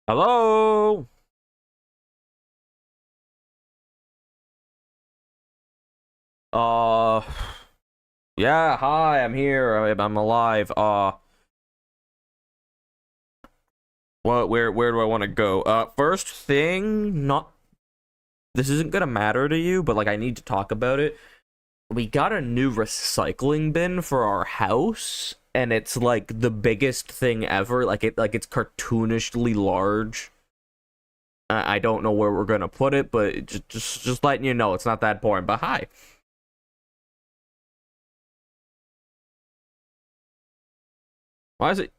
Hello? Uh, yeah, hi, I'm here. I'm alive. Where do I want to go? First thing, not this isn't gonna matter to you, but like I need to talk about it. We got a new recycling bin for our house, and it's like the biggest thing ever. It's cartoonishly large. I don't know where we're gonna put it, but just letting you know, it's not that important. But hi. Why is it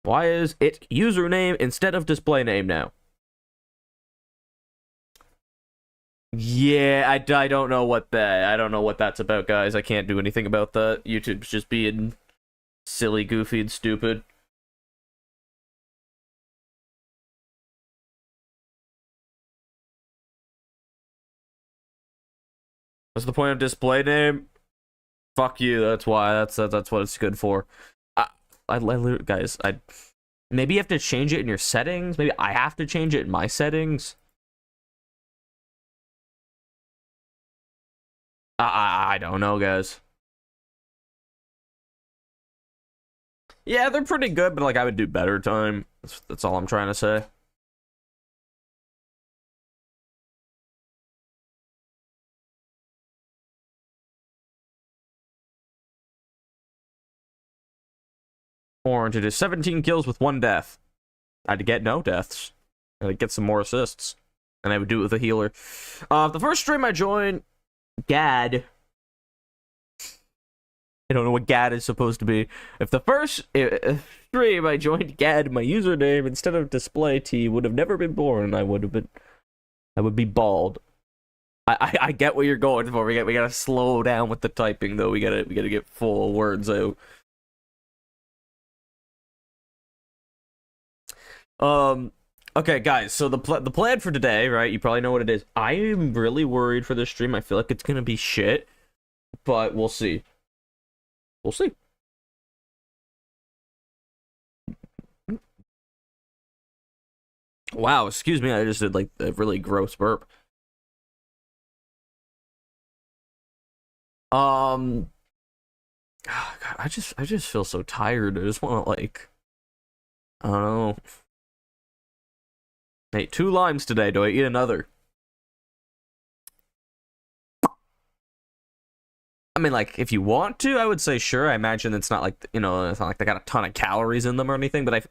Why is it username instead of display name now? Yeah, I don't know I don't know what that's about, guys. I can't do anything about that. YouTube's just being silly, goofy, and stupid. What's the point of display name? Fuck you. That's why. That's what it's good for. I literally, guys. I maybe you have to change it in your settings. Maybe I have to change it in my settings. I don't know, guys. Yeah, they're pretty good, but like I would do better time. That's all I'm trying to say. Orange, it is 17 kills with 1 death. I'd get no deaths. I'd get some more assists. And I would do it with a healer. The first stream I joined, Gad. I don't know what Gad is supposed to be. If the first stream I joined Gad, my username instead of display T would have never been born. I would be bald. I get what you're going for. We gotta slow down with the typing though. We gotta get full words out. Okay, guys. So the plan for today, right? You probably know what it is. I am really worried for this stream. I feel like it's gonna be shit, but we'll see. We'll see. Wow, excuse me. I just did like a really gross burp. Um, God, I just feel so tired. I just want to like, I don't know. I ate 2 limes today. Do I eat another? I mean, like, if you want to, I would say sure. I imagine it's not like, it's not like they got a ton of calories in them or anything, but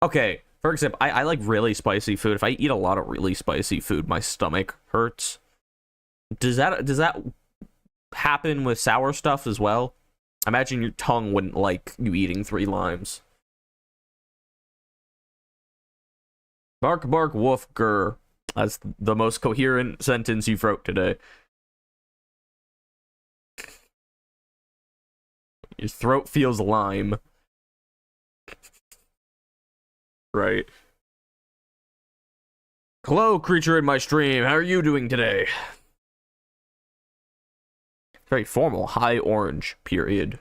okay, for example, I like really spicy food. If I eat a lot of really spicy food, my stomach hurts. Does that happen with sour stuff as well? I imagine your tongue wouldn't like you eating 3 limes. Bark, bark, woof, grr. That's the most coherent sentence you've wrote today. Your throat feels lime. Right. Hello, creature in my stream. How are you doing today? Very formal. High orange, period.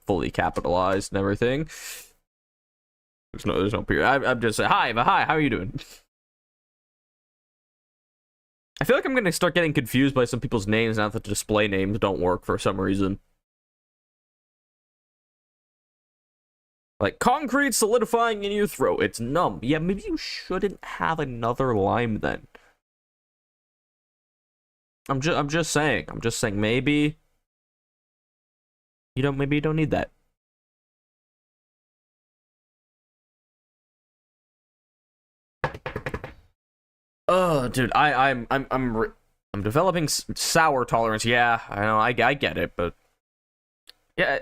Fully capitalized and everything. There's no period. I'm just saying, hi, how are you doing? I feel like I'm gonna start getting confused by some people's names now that the display names don't work for some reason. Like, concrete solidifying in your throat. It's numb. Yeah, maybe you shouldn't have another lime then. I'm just saying. I'm just saying maybe maybe you don't need that. Oh, dude, I'm developing sour tolerance. Yeah, I know, I get it, but yeah,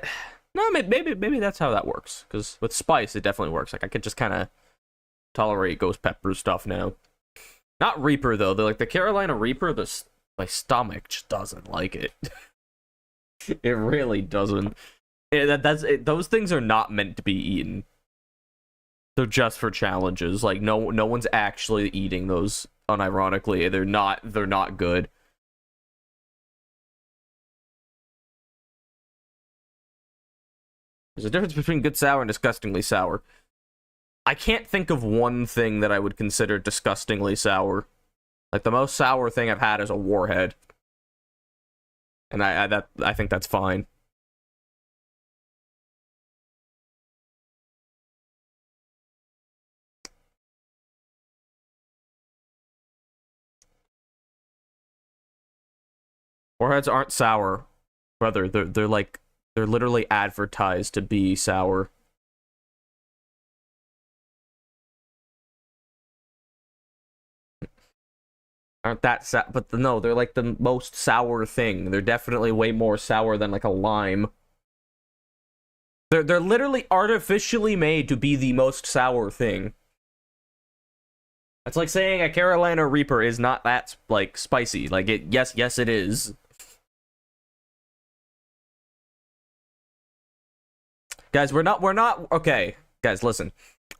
no, maybe that's how that works. Because with spice, it definitely works. Like I could just kind of tolerate ghost pepper stuff now. Not Reaper though. Like the Carolina Reaper, my stomach just doesn't like it. It really doesn't. Those things are not meant to be eaten. They're just for challenges. Like no one's actually eating those unironically. They're not good. There's a difference between good sour and disgustingly sour. I can't think of one thing that I would consider disgustingly sour. Like, the most sour thing I've had is a warhead. And I think that's fine. Warheads aren't sour, brother. They're like, they're literally advertised to be sour. Aren't that but no, they're like the most sour thing. They're definitely way more sour than like a lime. They're literally artificially made to be the most sour thing. That's like saying a Carolina Reaper is not that like spicy. Like yes it is. Guys, we're not okay. Guys, listen.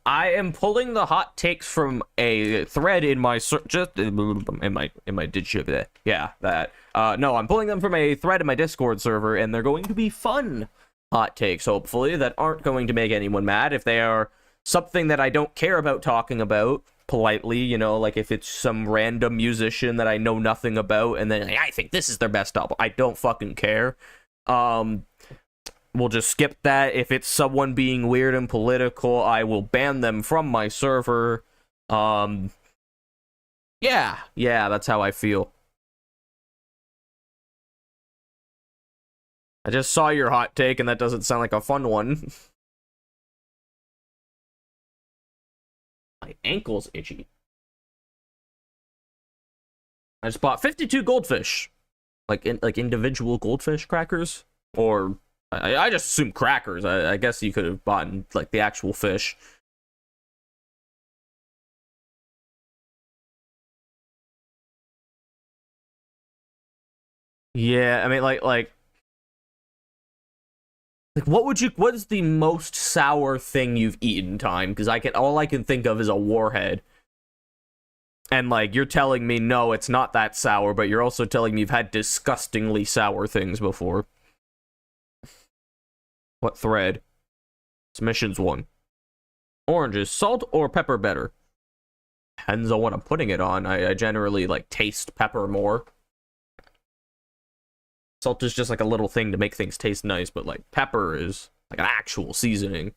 I am pulling the hot takes from a thread in my just in my Discord. Yeah, that. No, I'm pulling them from a thread in my Discord server, and they're going to be fun hot takes, hopefully, that aren't going to make anyone mad. If they are something that I don't care about talking about politely, you know, like if it's some random musician that I know nothing about, and then I think this is their best album, I don't fucking care. We'll just skip that. If it's someone being weird and political, I will ban them from my server. Yeah, that's how I feel. I just saw your hot take, and that doesn't sound like a fun one. My ankle's itchy. I just bought 52 goldfish. Like individual goldfish crackers? Or I just assumed crackers. I guess you could have bought like the actual fish. Yeah, I mean like what is the most sour thing you've eaten, Time? Because all I can think of is a warhead. And like you're telling me no, it's not that sour, but you're also telling me you've had disgustingly sour things before. What thread? Submissions 1. Oranges, salt or pepper better? Depends on what I'm putting it on. I generally like taste pepper more. Salt is just like a little thing to make things taste nice, but like pepper is like an actual seasoning.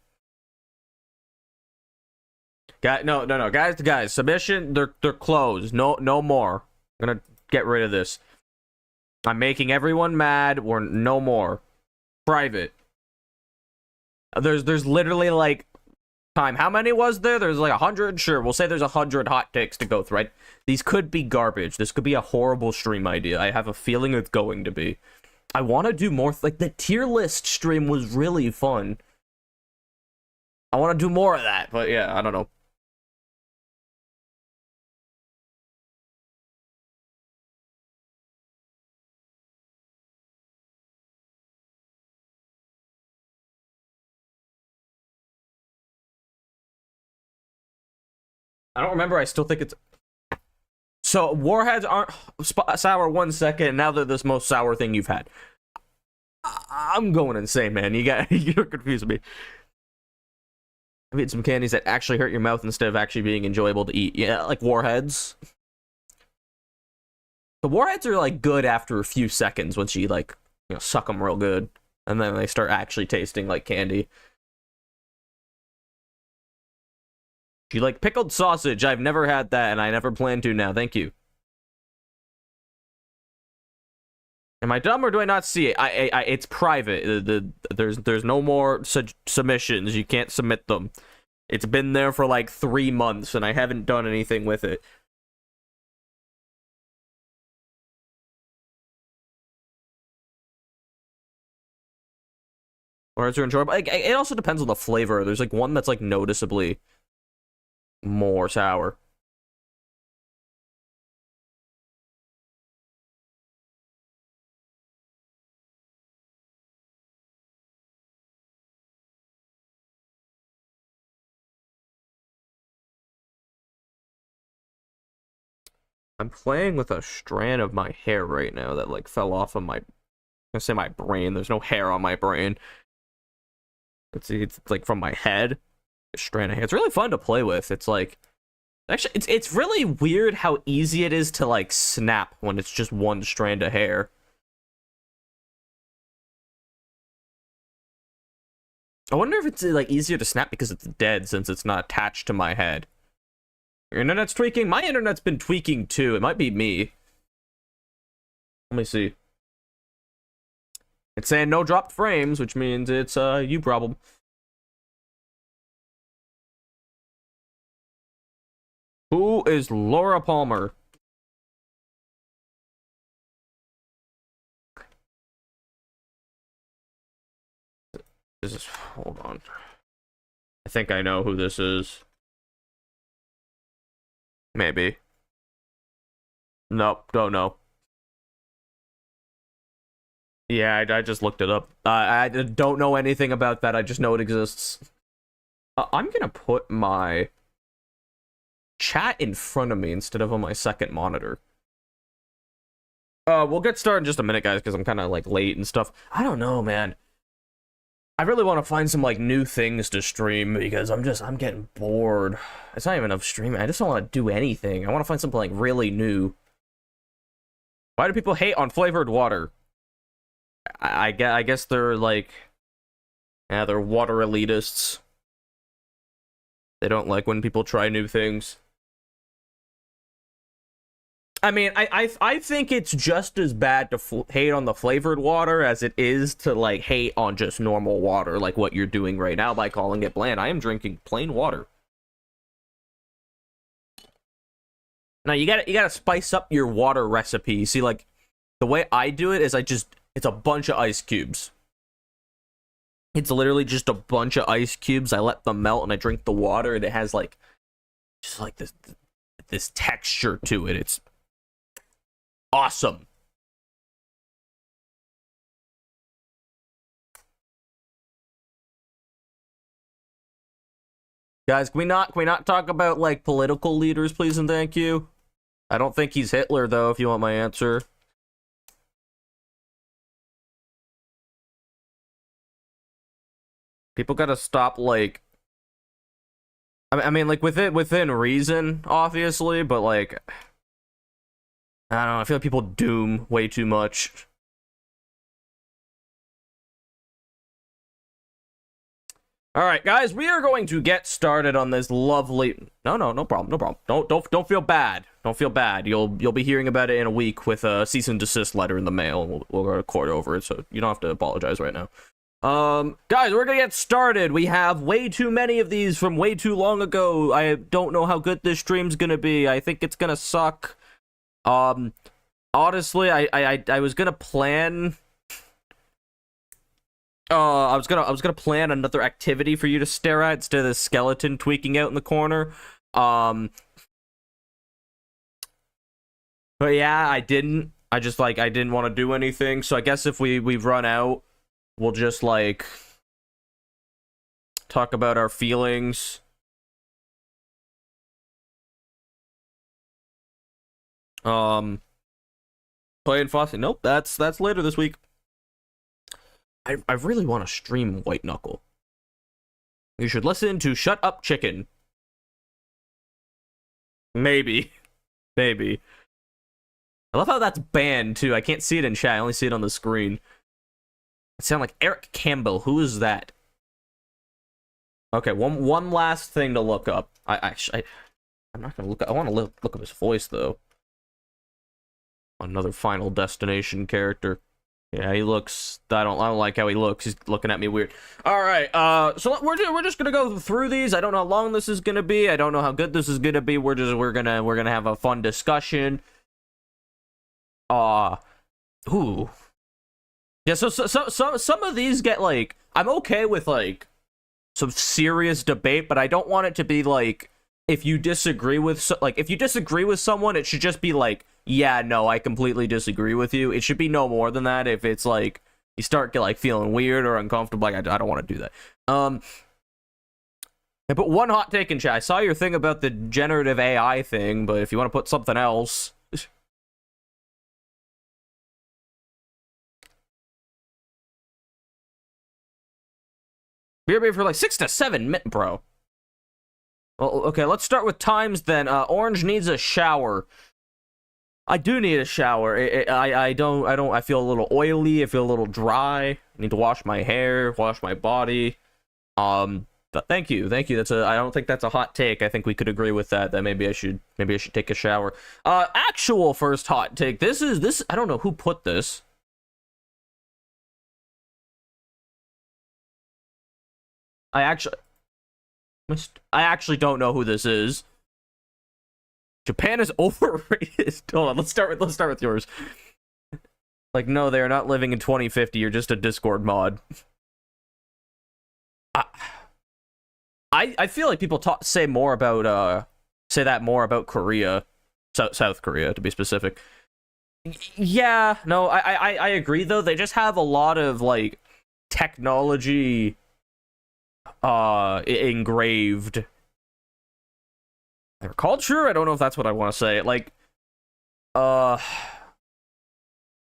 No, guys, submission, they're closed. No more. I'm gonna get rid of this. I'm making everyone mad. Or no more. Private. There's literally like Time. How many was there? There's like 100. Sure, we'll say there's 100 hot takes to go through. Right? These could be garbage. This could be a horrible stream idea. I have a feeling it's going to be. I want to do more. Like the tier list stream was really fun. I want to do more of that, but yeah, I don't know. I don't remember. I still think it's... So, warheads aren't sour 1 second, and now they're this most sour thing you've had. I'm going insane, man. You're confusing me. I've eaten some candies that actually hurt your mouth instead of actually being enjoyable to eat. Yeah, like warheads. The warheads are, like, good after a few seconds once you, like, you know, suck them real good. And then they start actually tasting like candy. Do you like pickled sausage? I've never had that, and I never plan to now. Thank you. Am I dumb or do I not see it? It's private. There's no more submissions. You can't submit them. It's been there for like 3 months, and I haven't done anything with it. Or is it enjoyable? It also depends on the flavor. There's like one that's like noticeably more sour. I'm playing with a strand of my hair right now that like fell off of my, I'm gonna say my brain. There's no hair on my brain. It's like from my head. strand of hair. It's really fun to play with. It's like, actually, it's really weird how easy it is to like snap when it's just one strand of hair. I wonder if it's like easier to snap because it's dead since it's not attached to my head. Your internet's tweaking? My internet's been tweaking too. It might be me. Let me see. It's saying no dropped frames, which means it's you problem. Who is Laura Palmer? This is, hold on. I think I know who this is. Maybe. Nope, don't know. Yeah, I just looked it up. I don't know anything about that. I just know it exists. I'm gonna put my chat in front of me instead of on my second monitor. We'll get started in just a minute, guys, because I'm kind of like late and stuff. I don't know, man. I really want to find some like new things to stream because I'm getting bored. It's not even of streaming. I just don't want to do anything. I want to find something like really new. Why do people hate on flavored water? I guess they're like, yeah, they're water elitists. They don't like when people try new things. I mean, I think it's just as bad to hate on the flavored water as it is to like hate on just normal water, like what you're doing right now by calling it bland. I am drinking plain water. Now you gotta spice up your water recipe. See, like the way I do it is it's a bunch of ice cubes. It's literally just a bunch of ice cubes. I let them melt and I drink the water, and it has like just like this texture to it. It's awesome. Guys, can we not talk about like political leaders, please and thank you? I don't think he's Hitler though, if you want my answer. People gotta stop like I mean like within reason, obviously, but like I don't know, I feel like people doom way too much. Alright, guys, we are going to get started on this lovely no problem. Don't feel bad. Don't feel bad. You'll be hearing about it in a week with a cease and desist letter in the mail, and we'll record over it, so you don't have to apologize right now. Guys, we're gonna get started. We have way too many of these from way too long ago. I don't know how good this stream's gonna be. I think it's gonna suck. Honestly, I was gonna plan. I was gonna plan another activity for you to stare at instead of the skeleton tweaking out in the corner. But yeah, I didn't. I didn't want to do anything. So I guess if we've run out, we'll just like talk about our feelings. Playing Fossy. Nope, that's later this week. I really want to stream White Knuckle. You should listen to Shut Up Chicken. Maybe. Maybe. I love how that's banned too. I can't see it in chat, I only see it on the screen. It sounds like Eric Campbell. Who is that? Okay, one last thing to look up. I'm not gonna look. I want to look up his voice though. Another Final Destination character. Yeah, he looks. I don't like how he looks. He's looking at me weird. All right. So we're just gonna go through these. I don't know how long this is gonna be. I don't know how good this is gonna be. We're gonna have a fun discussion. Ooh. Yeah. So some of these get like. I'm okay with like some serious debate, but I don't want it to be like if you disagree with someone, it should just be like, yeah, no, I completely disagree with you. It should be no more than that. If it's like you start like feeling weird or uncomfortable, like I don't want to do that. I put one hot take in chat. I saw your thing about the generative AI thing, but if you want to put something else. BRB for like 6 to 7 minutes, bro. Well, okay, let's start with times then. Orange needs a shower. I do need a shower. I feel a little oily. I feel a little dry. I need to wash my hair, wash my body. But thank you. I don't think that's a hot take. I think we could agree with that. That maybe I should take a shower. Actual first hot take. This. I don't know who put this. I actually don't know who this is. Japan is overrated. Hold on, let's start with yours. Like, no, they are not living in 2050. You're just a Discord mod. I feel like people say that more about Korea, South Korea to be specific. Yeah, no, I agree though. They just have a lot of like technology engraved their culture. I don't know if that's what I want to say. Like,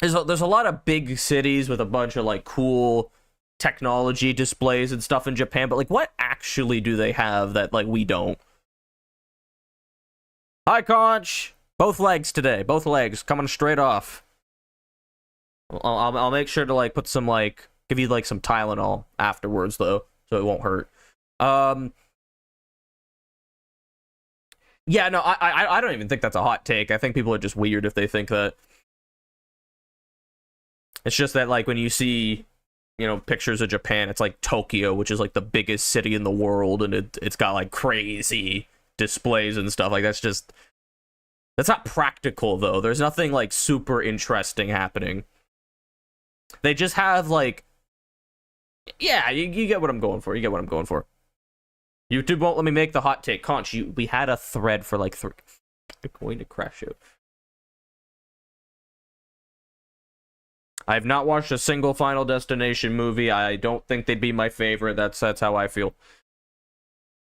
there's a lot of big cities with a bunch of like cool technology displays and stuff in Japan, but like, what actually do they have that like we don't? Hi, Conch. Both legs today. Both legs coming straight off. I'll make sure to like put some like give you like some Tylenol afterwards though, so it won't hurt. Yeah, no, I don't even think that's a hot take. I think people are just weird if they think that. It's just that, like, when you see, pictures of Japan, it's like Tokyo, which is like the biggest city in the world, and it's got like crazy displays and stuff. Like, that's not practical though. There's nothing like super interesting happening. They just have like, yeah, you get what I'm going for. YouTube won't let me make the hot take. Conch, we had a thread for like 3. You're going to crash out. I have not watched a single Final Destination movie. I don't think they'd be my favorite. That's how I feel.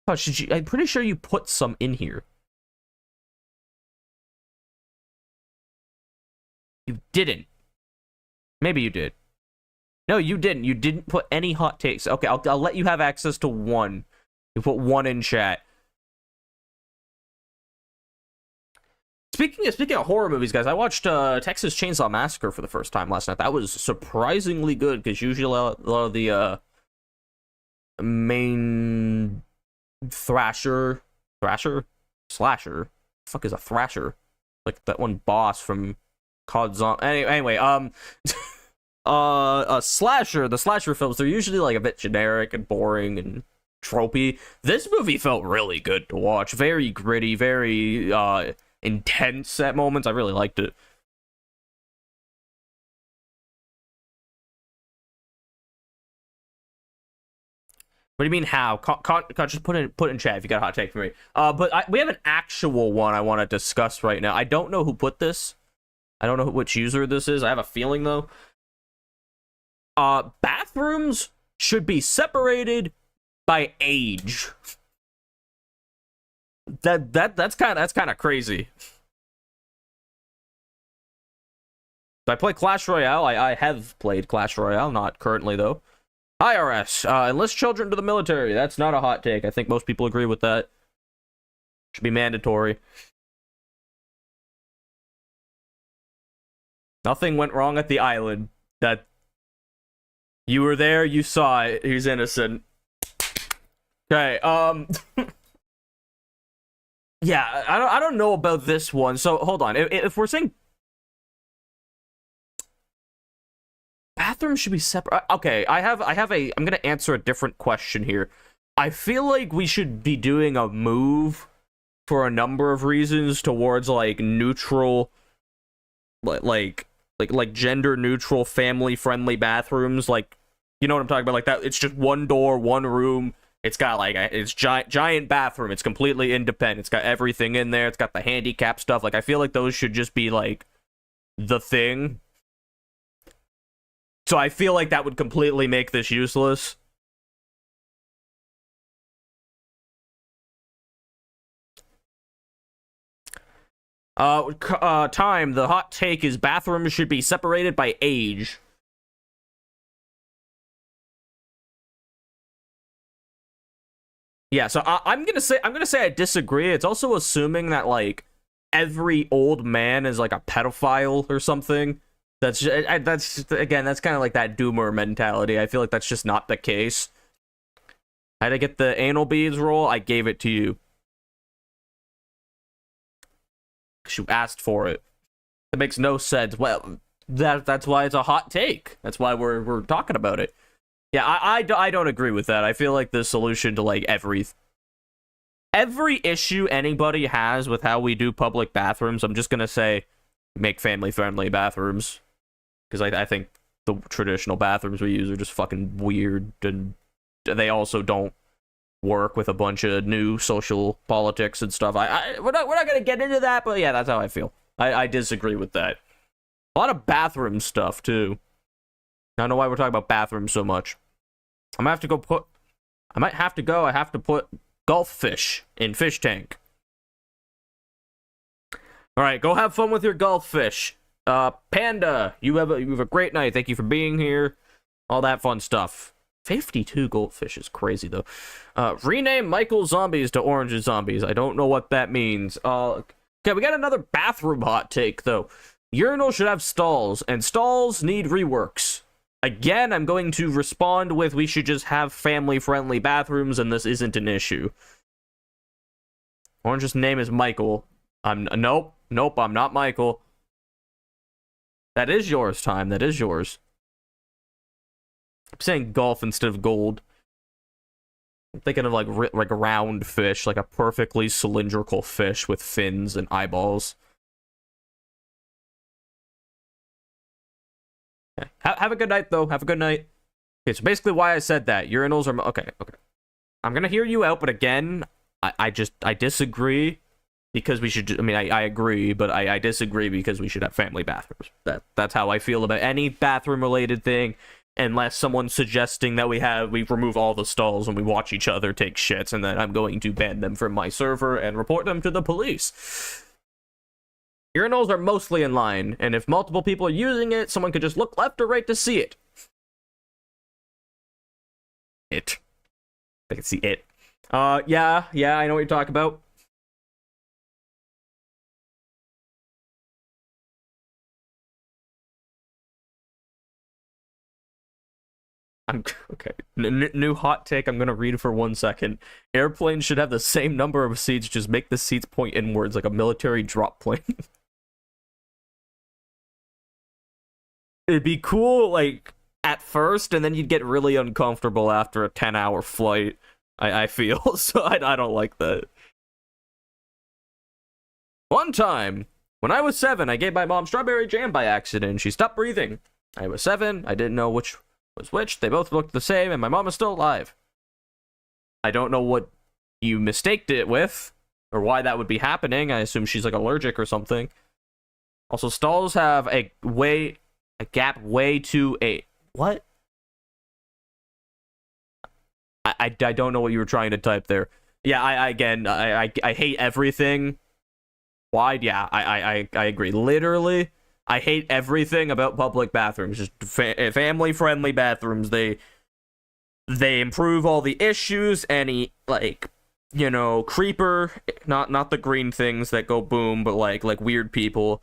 Oh, I'm pretty sure you put some in here. You didn't. Maybe you did. No, you didn't. You didn't put any hot takes. Okay, I'll let you have access to one. You put one in chat. Speaking of horror movies, guys, I watched Texas Chainsaw Massacre for the first time last night. That was surprisingly good, because usually a lot of the main slasher. Fuck is a thrasher? Like that one boss from COD Zombie. Anyway, the slasher films, they're usually like a bit generic and boring and tropey. This movie felt really good to watch. Very gritty, very intense at moments. I really liked it. What do you mean how? Just put in chat if you got a hot take for me. But we have an actual one I want to discuss right now. I don't know who put this. I don't know which user this is. I have a feeling though. Bathrooms should be separated by age. That's kind of crazy. Do I play Clash Royale? I have played Clash Royale, not currently though. IRS, enlist children to the military. That's not a hot take. I think most people agree with that. Should be mandatory. Nothing went wrong at the island. That you were there, you saw it. He's innocent. Okay, yeah, I don't know about this one. So hold on. If we're saying bathrooms should be separate, okay, I'm gonna answer a different question here. I feel like we should be doing a move for a number of reasons towards like neutral, like gender neutral, family friendly bathrooms. Like, you know what I'm talking about? Like that. It's just one door, one room. It's got like it's giant bathroom. It's completely independent. It's got everything in there. It's got the handicap stuff. Like, I feel like those should just be like the thing. So I feel like that would completely make this useless. Time. The hot take is bathrooms should be separated by age. Yeah, so I'm gonna say I disagree. It's also assuming that like every old man is like a pedophile or something. Again, that's kind of like that doomer mentality. I feel like that's just not the case. I had to get the anal beads roll. I gave it to you. You asked for it. It makes no sense. Well, that's why it's a hot take. That's why we're talking about it. Yeah, I don't agree with that. I feel like the solution to like every issue anybody has with how we do public bathrooms, I'm just gonna say make family-friendly bathrooms. Because I think the traditional bathrooms we use are just fucking weird, and they also don't work with a bunch of new social politics and stuff. We're not gonna get into that, but yeah, that's how I feel. I disagree with that. A lot of bathroom stuff too. I don't know why we're talking about bathrooms so much. I might have to put golf fish in fish tank. All right, go have fun with your golf fish. Panda, you have a great night. Thank you for being here. All that fun stuff. 52 goldfish is crazy though. Rename Michael Zombies to Orange Zombies. I don't know what that means. Okay, we got another bathroom hot take though. Urinals should have stalls, and stalls need reworks. Again, I'm going to respond with we should just have family-friendly bathrooms, and this isn't an issue. Orange's name is Michael. Nope, I'm not Michael. That is yours, Time. That is yours. I'm saying golf instead of gold. I'm thinking of like round fish, like a perfectly cylindrical fish with fins and eyeballs. Okay. Have a good night, though. Have a good night. Okay, so basically why I said that. Urinals are... Okay. I'm gonna hear you out, but again, I disagree because we should... I mean, I agree, but I disagree because we should have family bathrooms. That's how I feel about any bathroom-related thing, unless someone's suggesting that we remove all the stalls and we watch each other take shits, and then I'm going to ban them from my server and report them to the police. Urinals are mostly in line, and if multiple people are using it, someone could just look left or right to see it. I can see it. Yeah, I know what you're talking about. Okay. New hot take. I'm gonna read it for 1 second. Airplanes should have the same number of seats, just make the seats point inwards like a military drop plane. It'd be cool, like, at first, and then you'd get really uncomfortable after a 10-hour flight, I feel, so I don't like that. One time, when I was 7, I gave my mom strawberry jam by accident. She stopped breathing. I was 7, I didn't know which was which, they both looked the same, and my mom is still alive. I don't know what you mistaked it with, or why that would be happening. I assume she's, like, allergic or something. Also, stalls have a gap way too what? I don't know what you were trying to type there. Yeah, I hate everything. Why? Yeah, I agree. Literally, I hate everything about public bathrooms. Just family-friendly bathrooms. They improve all the issues. Any, like, you know, creeper, not the green things that go boom, but like weird people.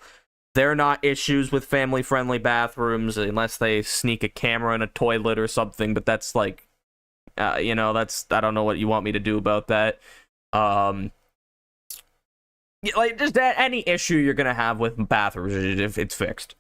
They're not issues with family-friendly bathrooms unless they sneak a camera in a toilet or something, but that's like, you know, that's, I don't know what you want me to do about that. Like, just any issue you're gonna have with bathrooms, if it's fixed.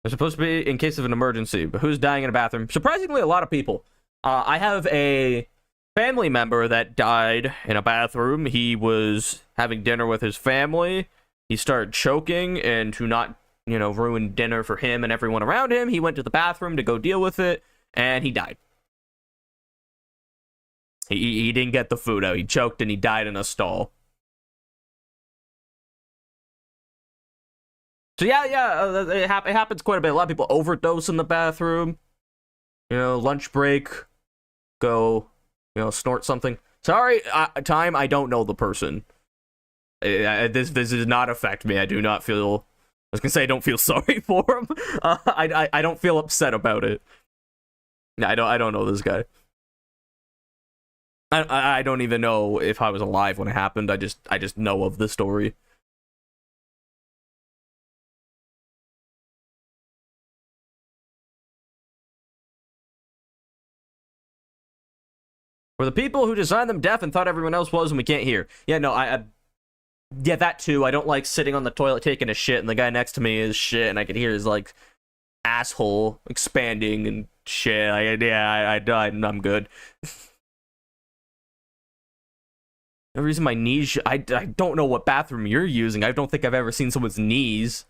They're supposed to be in case of an emergency, but who's dying in a bathroom? Surprisingly, a lot of people. I have a family member that died in a bathroom. He was having dinner with his family. He started choking, and to not, you know, ruin dinner for him and everyone around him, he went to the bathroom to go deal with it, and he died. He didn't get the food out. He choked and he died in a stall. So yeah, it happens quite a bit. A lot of people overdose in the bathroom. You know, lunch break, go, you know, snort something. Sorry, Time, I don't know the person. This does not affect me. I do not feel was gonna say I don't feel sorry for him. I don't feel upset about it. I don't know this guy. I don't even know if I was alive when it happened. I just know of the story. For the people who designed them deaf and thought everyone else was and we can't hear. Yeah, no, yeah, that too. I don't like sitting on the toilet taking a shit and the guy next to me is shit and I can hear his, like, asshole expanding and shit. I'm good. The reason my knees... I don't know what bathroom you're using. I don't think I've ever seen someone's knees.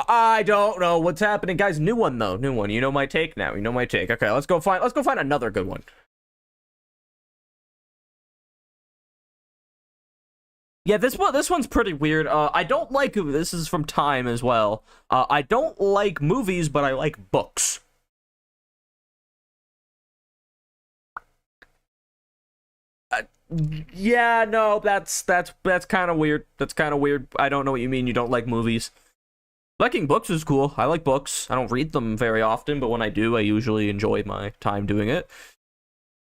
I don't know what's happening, guys. New one though. New one. You know my take now. You know my take. Okay, let's go find another good one. Yeah, this one's pretty weird. I don't like... This is from Time as well. I don't like movies, but I like books. Yeah, no, that's kind of weird. That's kind of weird. I don't know what you mean you don't like movies. Liking books is cool. I like books. I don't read them very often, but when I do, I usually enjoy my time doing it.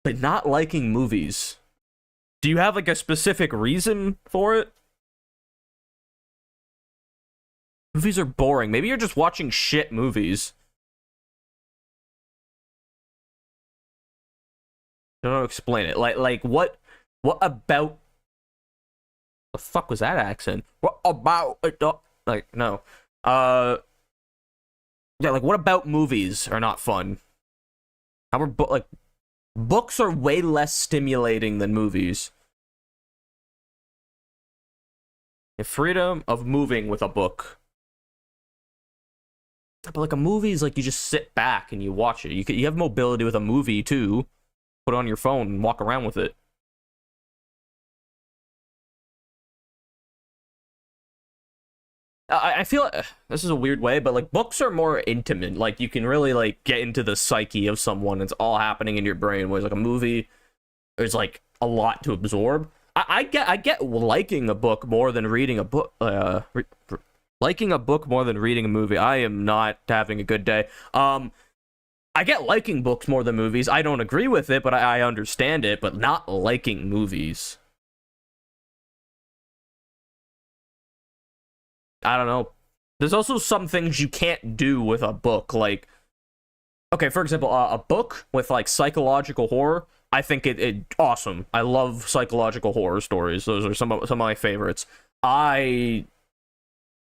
But not liking movies. Do you have, like, a specific reason for it? Movies are boring. Maybe you're just watching shit movies. I don't know how to explain it. Like what about... The fuck was that accent? What about it? Like, no. Yeah, like, what about movies are not fun? How are like... Books are way less stimulating than movies. The freedom of moving with a book. But like a movie is like you just sit back and you watch it. You have mobility with a movie too. Put it on your phone and walk around with it. I feel like, this is a weird way, but like books are more intimate. Like you can really like get into the psyche of someone. It's all happening in your brain. Whereas like a movie, there's like a lot to absorb. I get liking a book more than reading a book. Liking a book more than reading a movie. I am not having a good day. I get liking books more than movies. I don't agree with it, but I understand it. But not liking movies. I don't know. There's also some things you can't do with a book. Like, okay, for example, a book with like psychological horror. I think it awesome. I love psychological horror stories. Those are some of my favorites. You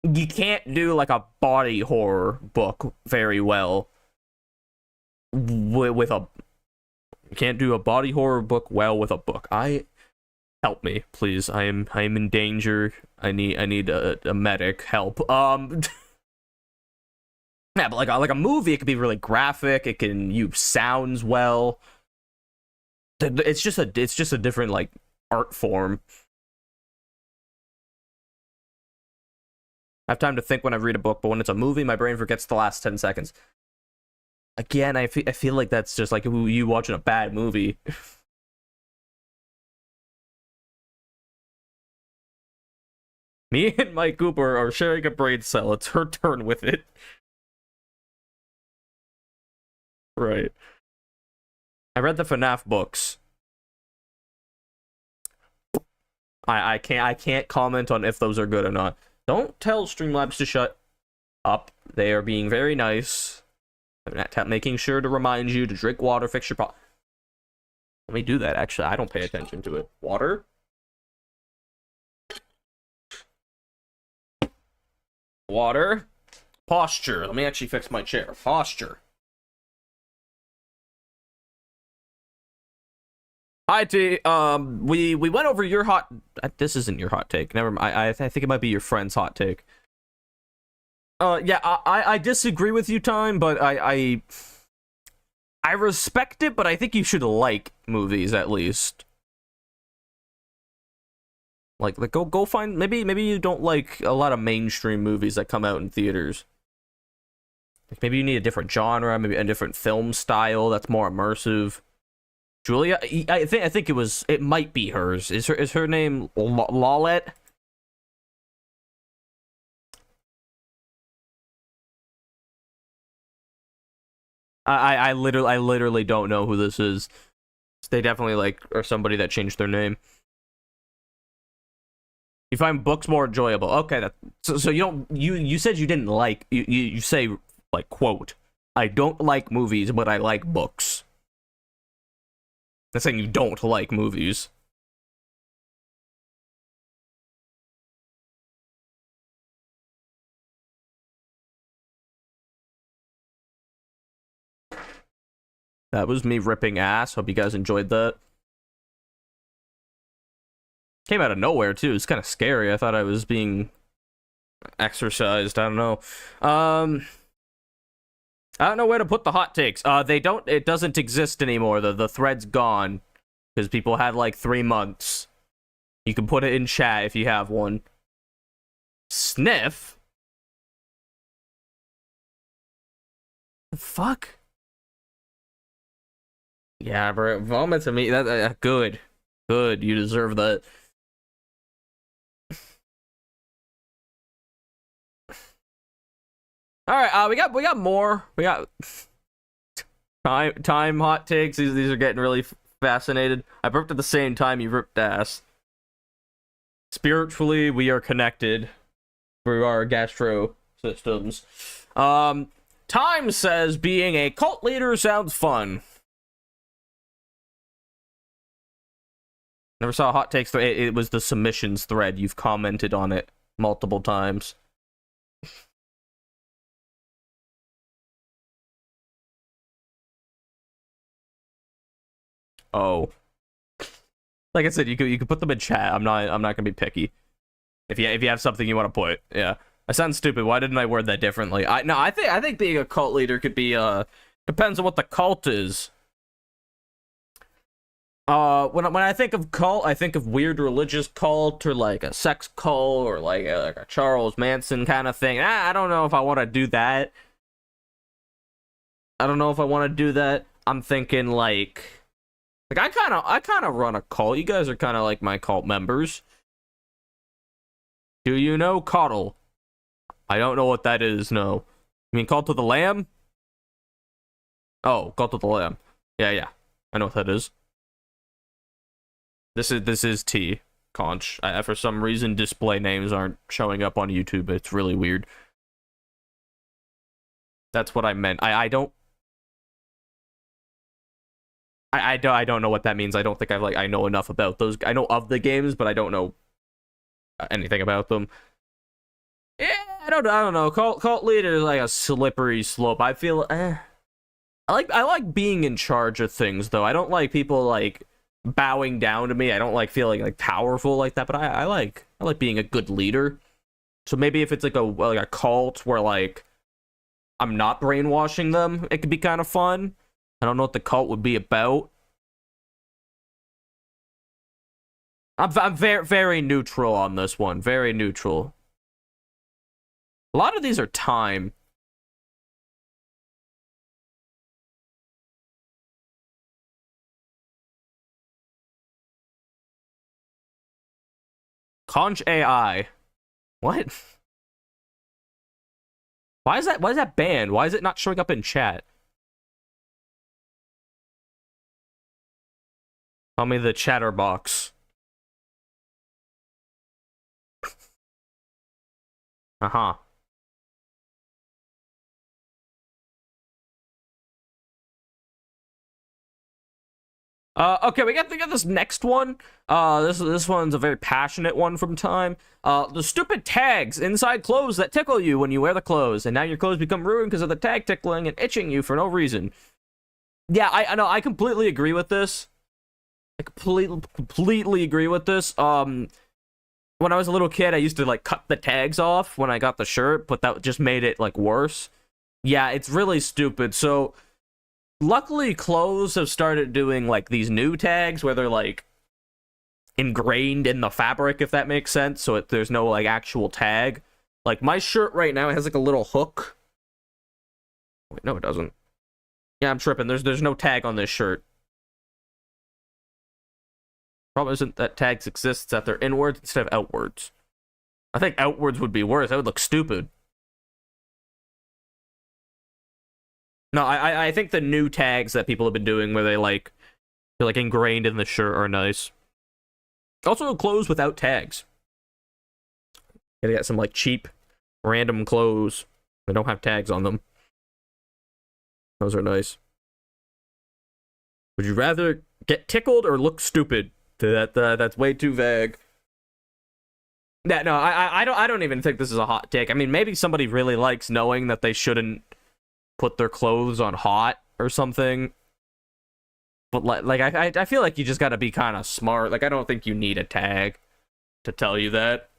can't do like a body horror book very well with a... You can't do a body horror book well with a book. Help me, please. I am in danger. I need a medic. Help. Yeah, but like a movie, it could be really graphic. It can use sounds well. It's just a different like art form. I have time to think when I read a book, but when it's a movie, my brain forgets the last 10 seconds. Again, I feel like that's just like you watching a bad movie. Me and Mike Cooper are sharing a brain cell. It's her turn with it. Right. I read the FNAF books. I can't comment on if those are good or not. Don't tell Streamlabs to shut up. They are being very nice. Making sure to remind you to drink water, fix your pot. Let me do that, actually. I don't pay attention to it. Water? Water. Posture. Let me actually fix my chair. Posture. Hi, T. We went over your hot... This isn't your hot take. Never mind. I think it might be your friend's hot take. Yeah, I disagree with you, Time, but I respect it, but I think you should like movies, at least. Like go find... Maybe you don't like a lot of mainstream movies that come out in theaters. Maybe you need a different genre, maybe a different film style that's more immersive. Julia, I think it might be hers. Is her name Lawlet? I literally don't know who this is. They definitely like are somebody that changed their name. You find books more enjoyable. Okay, so you don't you said you didn't like you say like quote, I don't like movies, but I like books. That's saying you don't like movies. That was me ripping ass. Hope you guys enjoyed that. Came out of nowhere too. It's kind of scary. I thought I was being exercised. I don't know. I don't know where to put the hot takes. It doesn't exist anymore. The thread's gone because people had like 3 months. You can put it in chat if you have one. Sniff? The fuck? Yeah, bro. Vomit to me. Good. Good. You deserve that. All right, we got more. We got time hot takes. These are getting really fascinated. I burped at the same time you ripped ass. Spiritually, we are connected through our gastro systems. Time says being a cult leader sounds fun. Never saw a hot takes thread. It was the submissions thread. You've commented on it multiple times. Oh, like I said, you could put them in chat. I'm not gonna be picky. If you have something you want to put, yeah. I sound stupid. Why didn't I word that differently? I think being a cult leader could be depends on what the cult is. When I think of cult, I think of weird religious cult or like a sex cult or like a Charles Manson kind of thing. I don't know if I want to do that. I don't know if I want to do that. I'm thinking like I kind of run a cult. You guys are kind of like my cult members. Do you know Coddle? I don't know what that is. No, you mean Cult of the Lamb? Oh, Cult of the Lamb. Yeah. I know what that is. This is T. Conch. For some reason, display names aren't showing up on YouTube. It's really weird. That's what I meant. I don't know what that means. I don't think I know enough about those. I know of the games, but I don't know anything about them. Yeah, I don't know. Cult leader is like a slippery slope. I feel I like being in charge of things though. I don't like people like bowing down to me. I don't like feeling like powerful like that, but I like being a good leader. So maybe if it's like a cult where like I'm not brainwashing them, it could be kind of fun. I don't know what the cult would be about. I'm very neutral on this one. Very neutral. A lot of these are time. Conch AI. What? Why is that banned? Why is it not showing up in chat? Tell me the chatterbox. Uh-huh. Okay, we got this next one. This one's a very passionate one from Time. The stupid tags inside clothes that tickle you when you wear the clothes, and now your clothes become ruined because of the tag tickling and itching you for no reason. Yeah, I know. I completely agree with this. I completely agree with this. When I was a little kid, I used to like cut the tags off when I got the shirt, but that just made it like worse. Yeah, it's really stupid. So luckily, clothes have started doing like these new tags where they're like ingrained in the fabric, if that makes sense. So there's no like actual tag. Like my shirt right now has like a little hook Wait, no, it doesn't. Yeah, I'm tripping. There's no tag on this shirt. Problem isn't that tags exist, it's that they're inwards instead of outwards. I think outwards would be worse. That would look stupid. No, I think the new tags that people have been doing where they're like ingrained in the shirt are nice. Also, clothes without tags. Gotta get some like cheap, random clothes that don't have tags on them. Those are nice. Would you rather get tickled or look stupid? That's way too vague. Yeah, no, I don't even think this is a hot take. I mean, maybe somebody really likes knowing that they shouldn't put their clothes on hot or something. But I feel like you just gotta be kind of smart. Like, I don't think you need a tag to tell you that.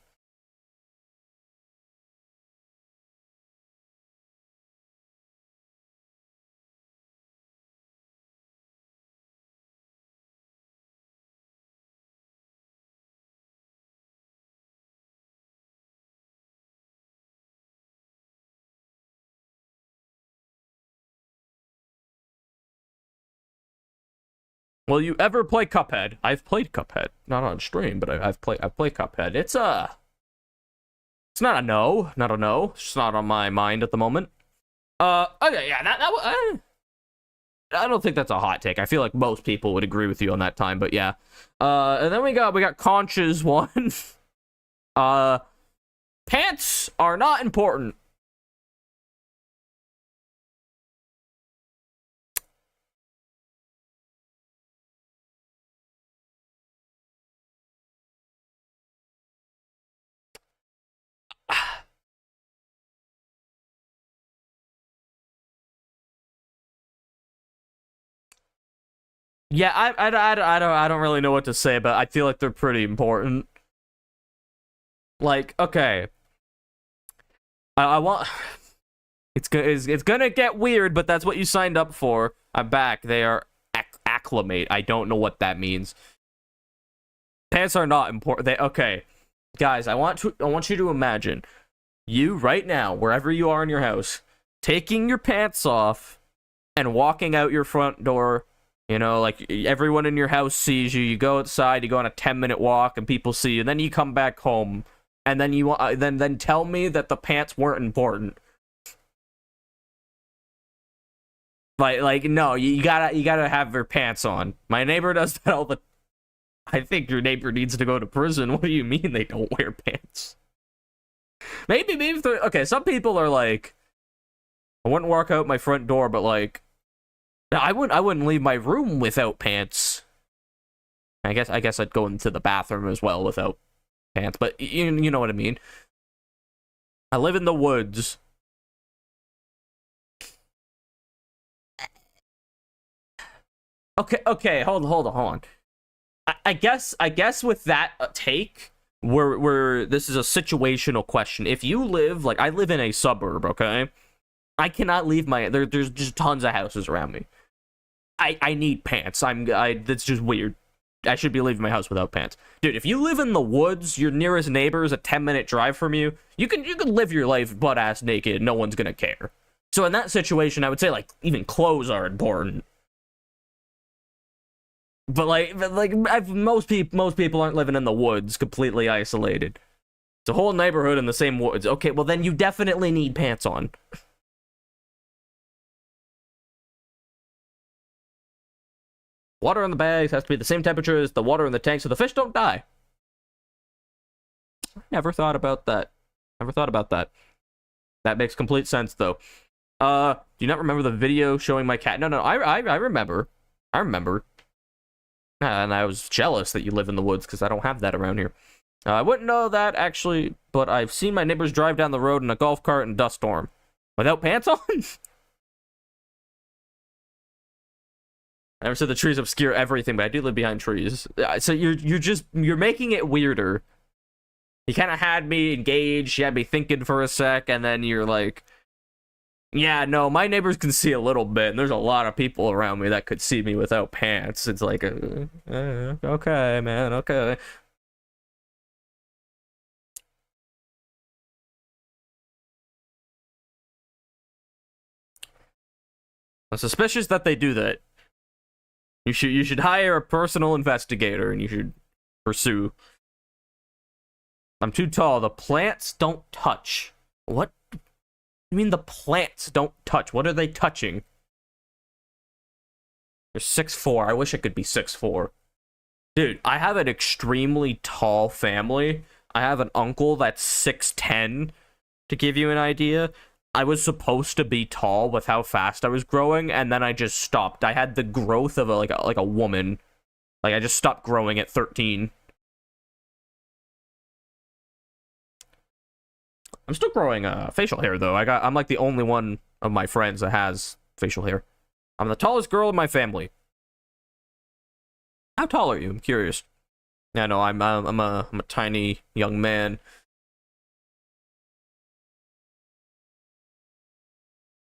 Will you ever play Cuphead? I've played Cuphead, not on stream, but I've played Cuphead. It's not a no, not a no. It's just not on my mind at the moment. Okay, yeah, I don't think that's a hot take. I feel like most people would agree with you on that time, but yeah. And then we got Conch's one. Pants are not important. Yeah, I don't really know what to say, but I feel like they're pretty important. Like, okay, I want. It's gonna get weird, but that's what you signed up for. I'm back. They are acclimate. I don't know what that means. Pants are not important. Okay, guys. I want you to imagine you right now, wherever you are in your house, taking your pants off and walking out your front door. You know, like, everyone in your house sees you. You go outside, you go on a 10-minute walk, and people see you. And then you come back home, and then you then tell me that the pants weren't important. Like no, you gotta have your pants on. My neighbor does that all the. I think your neighbor needs to go to prison. What do you mean they don't wear pants? Maybe if they're okay. Some people are like, I wouldn't walk out my front door, but like. I wouldn't leave my room without pants. I guess I'd go into the bathroom as well without pants, but you know what I mean. I live in the woods. Okay, hold on. I guess with that take, we're this is a situational question. If you live like I live in a suburb, okay? I cannot leave there's just tons of houses around me. I need pants. That's just weird. I should be leaving my house without pants. Dude, if you live in the woods, your nearest neighbor is a 10-minute drive from you, you can live your life butt-ass naked, no one's gonna care. So in that situation, I would say, like, even clothes are important. But most people aren't living in the woods, completely isolated. It's a whole neighborhood in the same woods. Okay, well then you definitely need pants on. Water in the bags has to be the same temperature as the water in the tank so the fish don't die. Never thought about that. That makes complete sense, though. Do you not remember the video showing my cat? No, I remember. And I was jealous that you live in the woods, because I don't have that around here. I wouldn't know that, actually, but I've seen my neighbors drive down the road in a golf cart in a dust storm. Without pants on? I never said the trees obscure everything, but I do live behind trees. So you're making it weirder. You kind of had me engaged, you had me thinking for a sec, and then you're like, yeah, no, my neighbors can see a little bit, and there's a lot of people around me that could see me without pants. It's like, okay, man, okay. I'm suspicious that they do that. You should hire a personal investigator and you should pursue. I'm too tall. The plants don't touch. What? You mean the plants don't touch? What are they touching? You're 6'4". I wish I could be 6'4". Dude, I have an extremely tall family. I have an uncle that's 6'10", to give you an idea. I was supposed to be tall with how fast I was growing, and then I just stopped. I had the growth of like a woman. Like, I just stopped growing at 13. I'm still growing facial hair, though. I'm like the only one of my friends that has facial hair. I'm the tallest girl in my family. How tall are you? I'm curious. Yeah, no, I'm a tiny young man.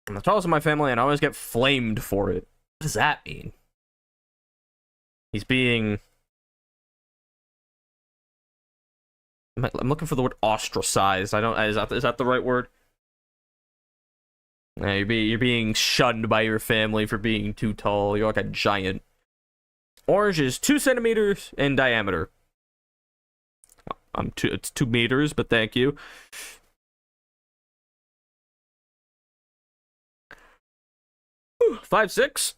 I'm the tallest in my family, and I always get flamed for it. What does that mean? He's being... I'm looking for the word ostracized. I don't... Is that the right word? Yeah, you're being shunned by your family for being too tall. You're like a giant. Orange is 2 centimeters in diameter. It's 2 meters, but thank you. Whew, 5'6".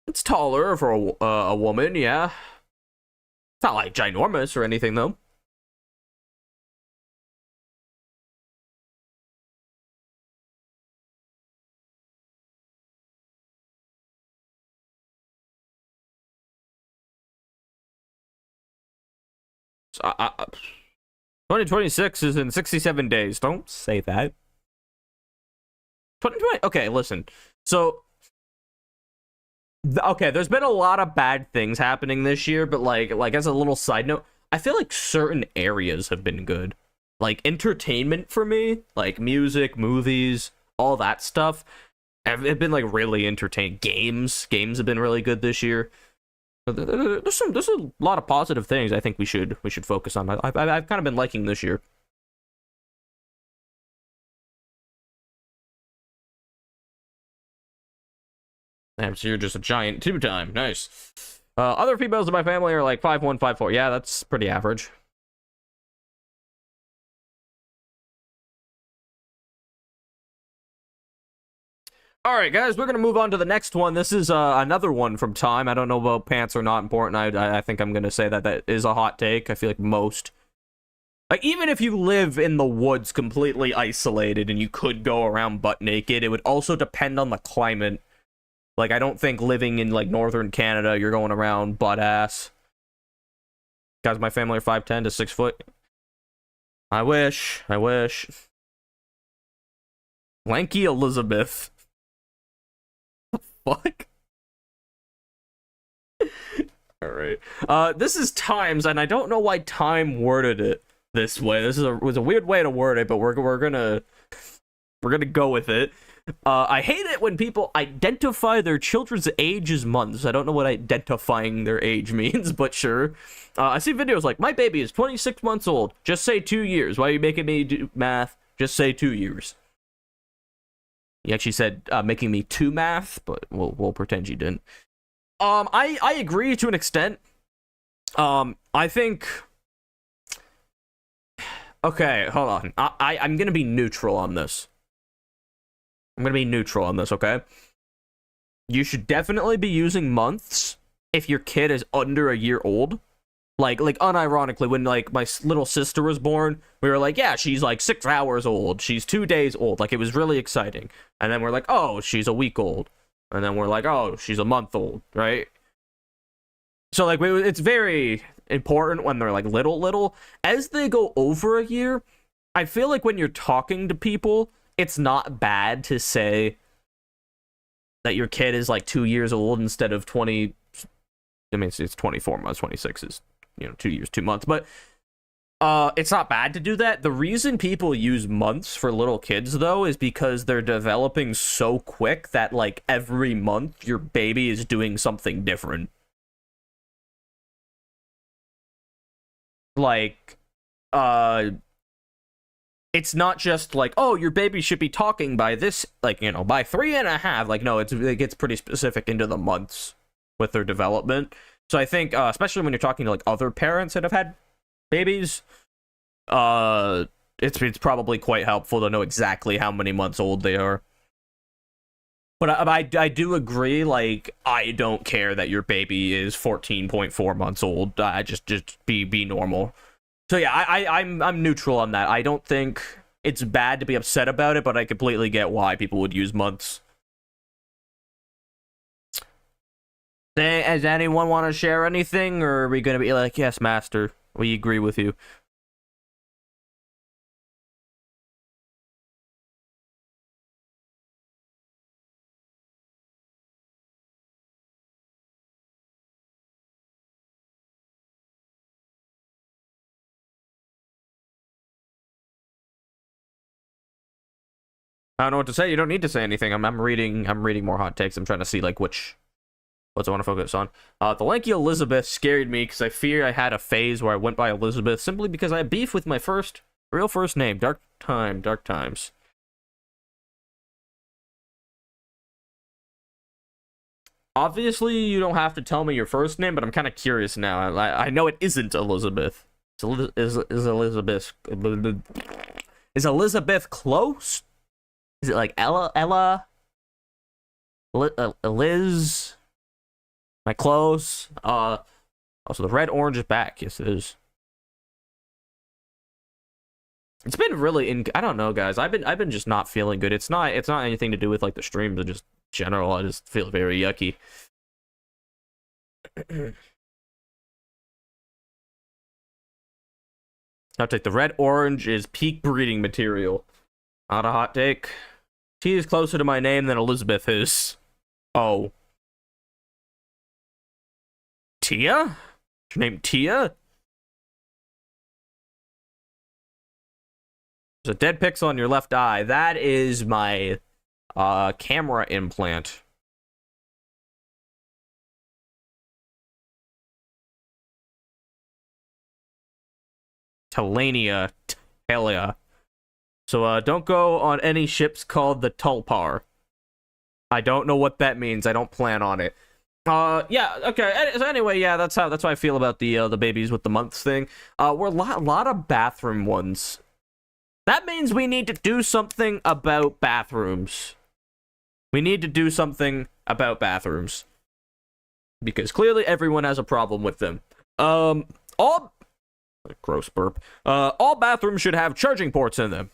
It's taller for a woman, yeah. It's not like ginormous or anything, though. So 2026 is in 67 days. Don't say that. 2020. Okay, listen. So, okay, there's been a lot of bad things happening this year, but like as a little side note, I feel like certain areas have been good. Like entertainment for me, like music, movies, all that stuff, have been like really entertaining. Games have been really good this year. There's a lot of positive things I think we should focus on. I've kind of been liking this year. Damn, so you're just a giant 2-time. Nice. Other females in my family are like 5'1", 5'4". Yeah, that's pretty average. All right, guys, we're gonna move on to the next one. This is another one from Time. I don't know about pants are not important. I think I'm gonna say that is a hot take. I feel like most, like, even if you live in the woods completely isolated and you could go around butt naked, it would also depend on the climate. Like, I don't think living in like northern Canada, you're going around butt ass. Guys, my family are 5'10" to 6 foot. I wish. Lanky Elizabeth. Fuck. All right. This is Times, and I don't know why Time worded it this way. This was a weird way to word it, but we're gonna go with it. I hate it when people identify their children's age as months. I don't know what identifying their age means, but sure. I see videos like, my baby is 26 months old. Just say 2 years. Why are you making me do math? Just say 2 years. He actually said making me do math, but we'll pretend you didn't. I agree to an extent. I think... Okay, hold on. I'm gonna be neutral on this. Okay? You should definitely be using months if your kid is under a year old. Like unironically, when like my little sister was born, we were like, yeah, she's like 6 hours old. She's 2 days old. Like, it was really exciting. And then we're like, oh, she's a week old. And then we're like, oh, she's a month old, right? So like, it's very important when they're like little. As they go over a year, I feel like when you're talking to people, it's not bad to say that your kid is like 2 years old instead of 20. I mean, it's 24 months. 26 is, 2 years, 2 months. But it's not bad to do that. The reason people use months for little kids, though, is because they're developing so quick that, like, every month your baby is doing something different. Like, it's not just like, oh, your baby should be talking by this, like, you know, by 3.5. Like, no, it gets pretty specific into the months with their development. So I think, especially when you're talking to like other parents that have had babies, it's probably quite helpful to know exactly how many months old they are. But I do agree, like, I don't care that your baby is 14.4 months old. Just be normal. So yeah, I'm neutral on that. I don't think it's bad to be upset about it, but I completely get why people would use months. Does anyone want to share anything, or are we gonna be like, yes, master, we agree with you? I don't know what to say. You don't need to say anything. I'm reading more hot takes. I'm trying to see like what's I want to focus on. The lanky Elizabeth scared me because I fear I had a phase where I went by Elizabeth simply because I had beef with my real first name. Dark times. Obviously, you don't have to tell me your first name, but I'm kind of curious now. I know it isn't Elizabeth. Is Elizabeth? Is Elizabeth close? Is it like Ella? Liz? Am I close? Also the red orange is back. Yes, it is. It's been really I don't know, guys. I've been just not feeling good. It's not anything to do with like the streams, but just general. I just feel very yucky. I'll take the red orange is peak breeding material. Not a hot take. T is closer to my name than Elizabeth is. Oh. Tia? Your name Tia? There's a dead pixel on your left eye. That is my camera implant. Telania. Telia. So don't go on any ships called the Tulpar. I don't know what that means. I don't plan on it. Yeah, okay. So anyway, yeah, that's how I feel about the babies with the months thing. We're a lot of bathroom ones. That means we need to do something about bathrooms. We need to do something about bathrooms. Because clearly everyone has a problem with them. All gross burp. All bathrooms should have charging ports in them.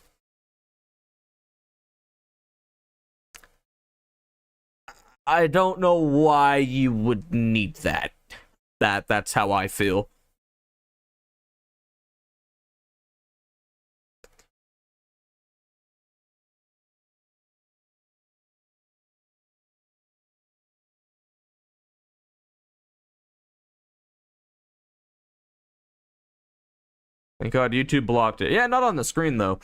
I don't know why you would need that. That's how I feel. Thank God YouTube blocked it. Yeah, not on the screen though.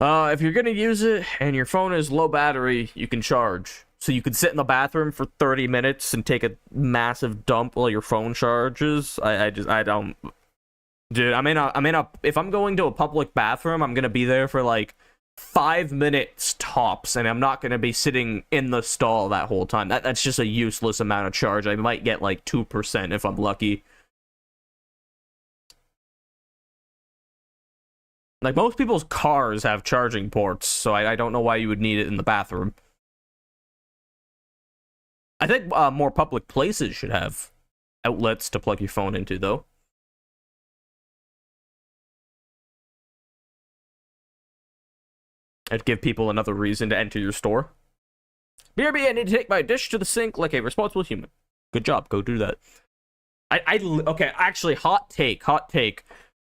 If you're gonna use it and your phone is low battery, you can charge. So you could sit in the bathroom for 30 minutes and take a massive dump while your phone charges. I don't. Dude, if I'm going to a public bathroom, I'm gonna be there for like 5 minutes tops, and I'm not gonna be sitting in the stall that whole time. That's just a useless amount of charge. I might get like 2% if I'm lucky. Like, most people's cars have charging ports, so I don't know why you would need it in the bathroom. I think more public places should have outlets to plug your phone into, though. It'd give people another reason to enter your store. BRB, I need to take my dish to the sink like a responsible human. Good job, go do that. Okay, actually, hot take.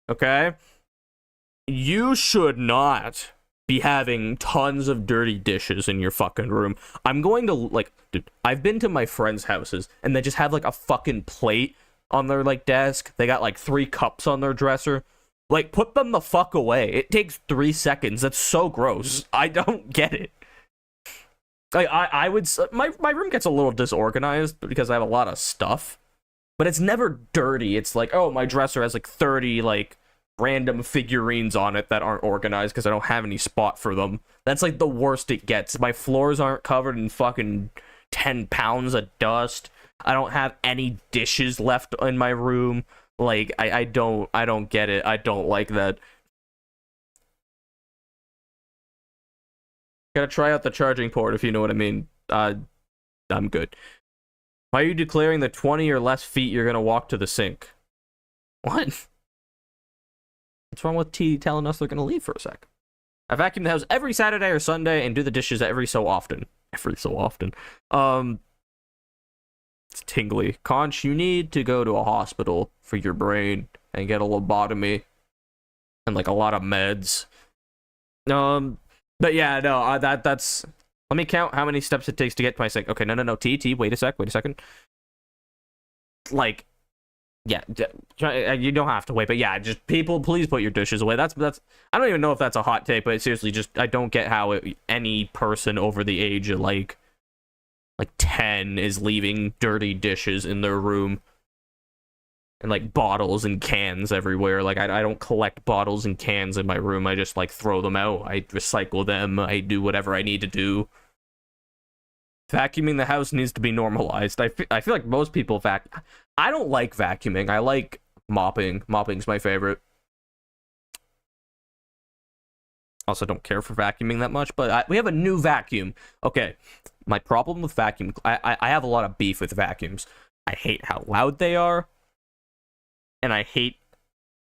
Okay? You should not be having tons of dirty dishes in your fucking room. I'm going to, like, dude, I've been to my friends' houses, and they just have, like, a fucking plate on their, like, desk. They got, like, 3 cups on their dresser. Like, put them the fuck away. It takes 3 seconds. That's so gross. I don't get it. Like, I would, my room gets a little disorganized because I have a lot of stuff, but it's never dirty. It's like, oh, my dresser has, like, 30, like, random figurines on it that aren't organized because I don't have any spot for them. That's like the worst it gets. My floors aren't covered in fucking 10 pounds of dust. I don't have any dishes left in my room. Like, I don't get it. I don't like that. Gotta try out the charging port, if you know what I mean. I'm good. Why are you declaring the 20 or less feet you're gonna walk to the sink? What? What's wrong with T telling us they're gonna leave for a sec? I vacuum the house every Saturday or Sunday and do the dishes every so often. Every so often. It's tingly. Conch, you need to go to a hospital for your brain and get a lobotomy and like a lot of meds. But yeah, no, that's. Let me count how many steps it takes to get to my sink. Okay, no, T, wait a second. Like, yeah, you don't have to wait, but yeah, just people, please put your dishes away. That's. I don't even know if that's a hot take, but seriously, just I don't get how any person over the age of like 10 is leaving dirty dishes in their room. And like bottles and cans everywhere. Like I don't collect bottles and cans in my room. I just like throw them out. I recycle them. I do whatever I need to do. Vacuuming the house needs to be normalized. I feel like most people I don't like vacuuming. I like mopping. Mopping's my favorite. Also don't care for vacuuming that much, but we have a new vacuum. Okay, my problem with vacuum, I have a lot of beef with vacuums. I hate how loud they are. And I hate...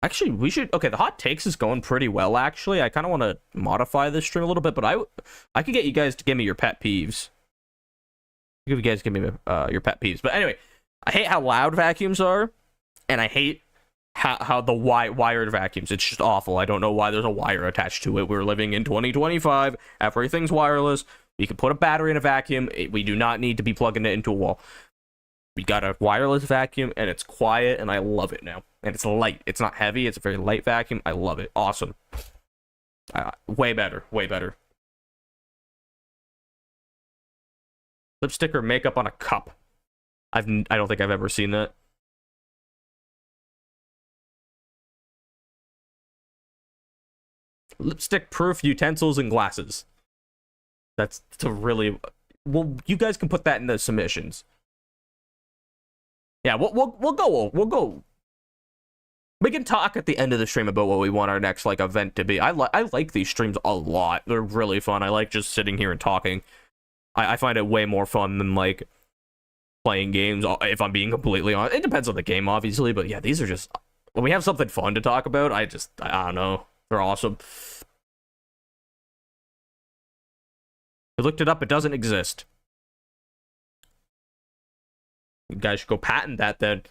Actually, we should... Okay, the hot takes is going pretty well, actually. I kind of want to modify this stream a little bit, but I could get you guys to give me your pet peeves. You guys give me your pet peeves. But anyway, I hate how loud vacuums are, and I hate how the wired vacuums. It's just awful. I don't know why there's a wire attached to it. We're living in 2025. Everything's wireless. We can put a battery in a vacuum. We do not need to be plugging it into a wall. We got a wireless vacuum, and it's quiet, and I love it now. And it's light. It's not heavy. It's a very light vacuum. I love it. Awesome. Way better. Way better. Lipstick or makeup on a cup. I don't think I've ever seen that. Lipstick-proof utensils and glasses. That's a really... Well, you guys can put that in the submissions. Yeah, we'll go. We can talk at the end of the stream about what we want our next like event to be. I like these streams a lot. They're really fun. I like just sitting here and talking. I find it way more fun than like playing games. If I'm being completely honest, it depends on the game, obviously. But yeah, these are just when we have something fun to talk about. I don't know. They're awesome. I looked it up. It doesn't exist. You guys should go patent that then.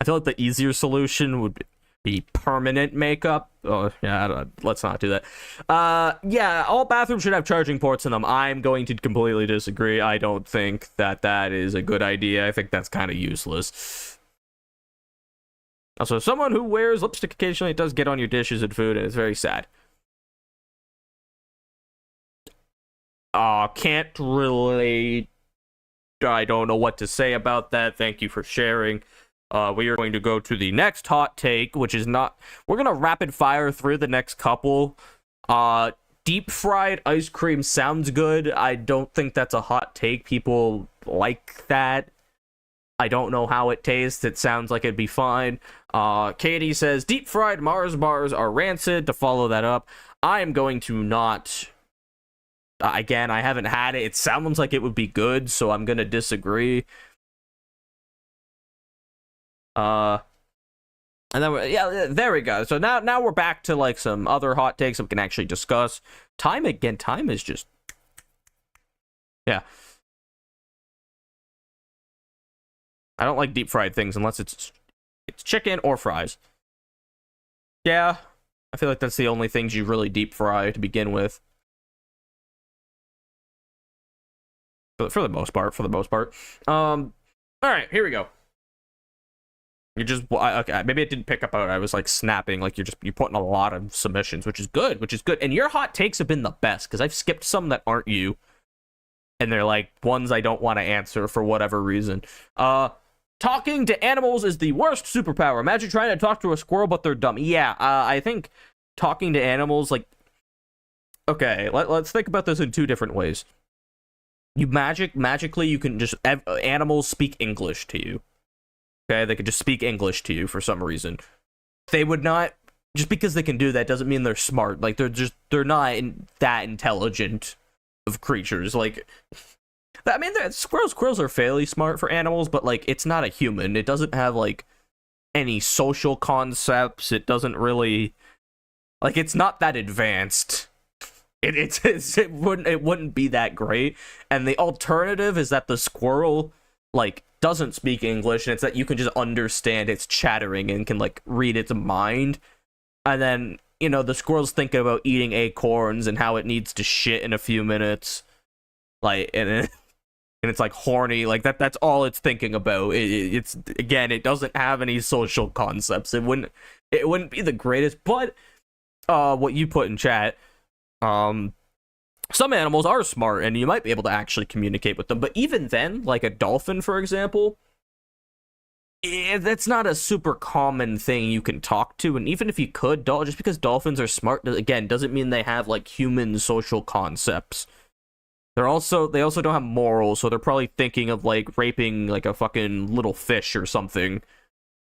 I feel like the easier solution would be permanent makeup. Oh, yeah, let's not do that. Yeah, all bathrooms should have charging ports in them. I'm going to completely disagree. I don't think that is a good idea. I think that's kind of useless. Also, someone who wears lipstick occasionally, it does get on your dishes and food, and it's very sad. Can't really... I don't know what to say about that. Thank you for sharing. We are going to go to the next hot take, which is not... We're going to rapid fire through the next couple. Deep fried ice cream sounds good. I don't think that's a hot take. People like that. I don't know how it tastes. It sounds like it'd be fine. Katie says, deep fried Mars bars are rancid. To follow that up, I am going to not... Again, I haven't had it. It sounds like it would be good, so I'm gonna disagree. And then, yeah, there we go. So now we're back to, like, some other hot takes that we can actually discuss. Time is just... Yeah. I don't like deep-fried things unless it's chicken or fries. Yeah, I feel like that's the only things you really deep-fry to begin with. For the most part. All right, here we go. You just okay. Maybe it didn't pick up out. I was like snapping. Like you're putting a lot of submissions, which is good. And your hot takes have been the best because I've skipped some that aren't you, and they're like ones I don't want to answer for whatever reason. talking to animals is the worst superpower. Imagine trying to talk to a squirrel, but they're dumb. Yeah, I think talking to animals, like, okay, let's think about this in two different ways. Magically, you can just, animals speak English to you. Okay, they could just speak English to you for some reason. They would not, just because they can do that doesn't mean they're smart. Like, they're not that intelligent of creatures. Like, I mean, squirrels are fairly smart for animals, but, like, it's not a human. It doesn't have, like, any social concepts. It doesn't really, like, it's not that advanced. It wouldn't be that great. And the alternative is that the squirrel, like, doesn't speak English, and it's that you can just understand its chattering and can, like, read its mind. And then, you know, the squirrel's thinking about eating acorns and how it needs to shit in a few minutes. Like, and it's, like, horny. Like, that's all it's thinking about. It's, again, it doesn't have any social concepts. It wouldn't be the greatest, but, what you put in chat, some animals are smart, and you might be able to actually communicate with them. But even then, like a dolphin, for example, that's not a super common thing you can talk to. And even if you could, just because dolphins are smart, again, doesn't mean they have, like, human social concepts. They also don't have morals, so they're probably thinking of, like, raping, like, a fucking little fish or something.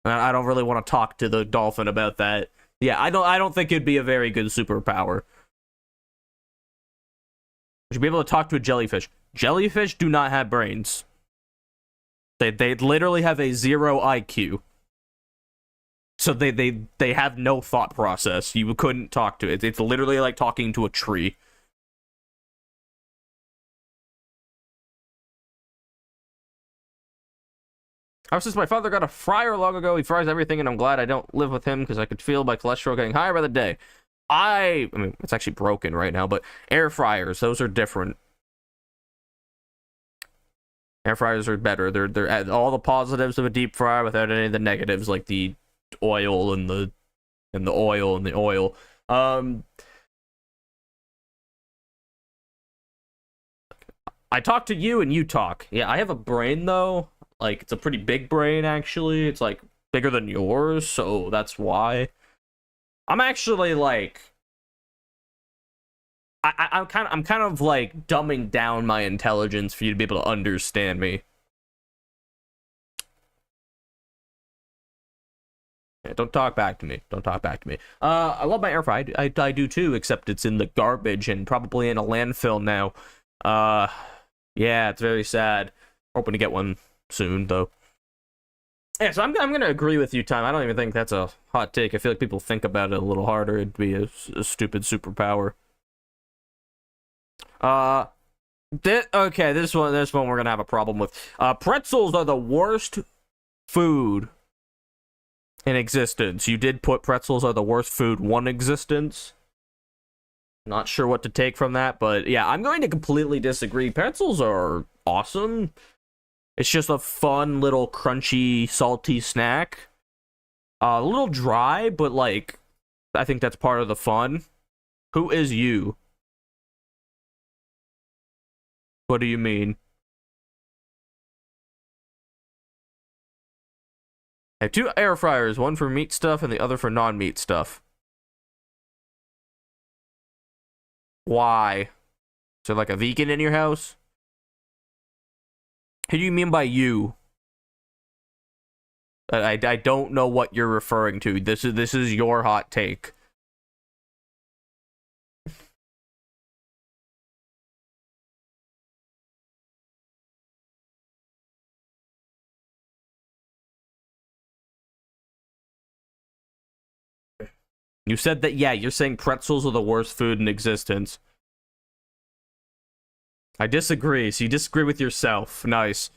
I don't really want to talk to the dolphin about that. Yeah, I don't think it'd be a very good superpower. You should be able to talk to a jellyfish. Jellyfish do not have brains. They literally have a 0 IQ. So they have no thought process. You couldn't talk to it. It's literally like talking to a tree. Ever since my father got a fryer long ago, he fries everything, and I'm glad I don't live with him because I could feel my cholesterol getting higher by the day. I mean, it's actually broken right now, but air fryers, those are different. Air fryers are better. They're all the positives of a deep fryer without any of the negatives, like the oil and the oil. I talk to you and you talk. Yeah, I have a brain though. Like, it's a pretty big brain actually. It's like bigger than yours, so that's why. I'm actually like, I'm kind of like dumbing down my intelligence for you to be able to understand me. Yeah, don't talk back to me. Don't talk back to me. I love my air fryer. I do too, except it's in the garbage and probably in a landfill now. Yeah, it's very sad. Hoping to get one soon though. Yeah, so I'm gonna agree with you, Time. I don't even think that's a hot take. I feel like people think about it a little harder. It'd be a stupid superpower. Okay, this one we're gonna have a problem with. Pretzels are the worst food in existence. You did put pretzels are the worst food in existence. Not sure what to take from that, but yeah, I'm going to completely disagree. Pretzels are awesome. It's just a fun little crunchy, salty snack. A little dry, but like, I think that's part of the fun. Who is you? What do you mean? I have 2 air fryers, one for meat stuff and the other for non-meat stuff. Why? Is there like a vegan in your house? Who do you mean by you? I don't know what you're referring to. This is your hot take. You said that, yeah, you're saying pretzels are the worst food in existence. I disagree. So you disagree with yourself. Nice.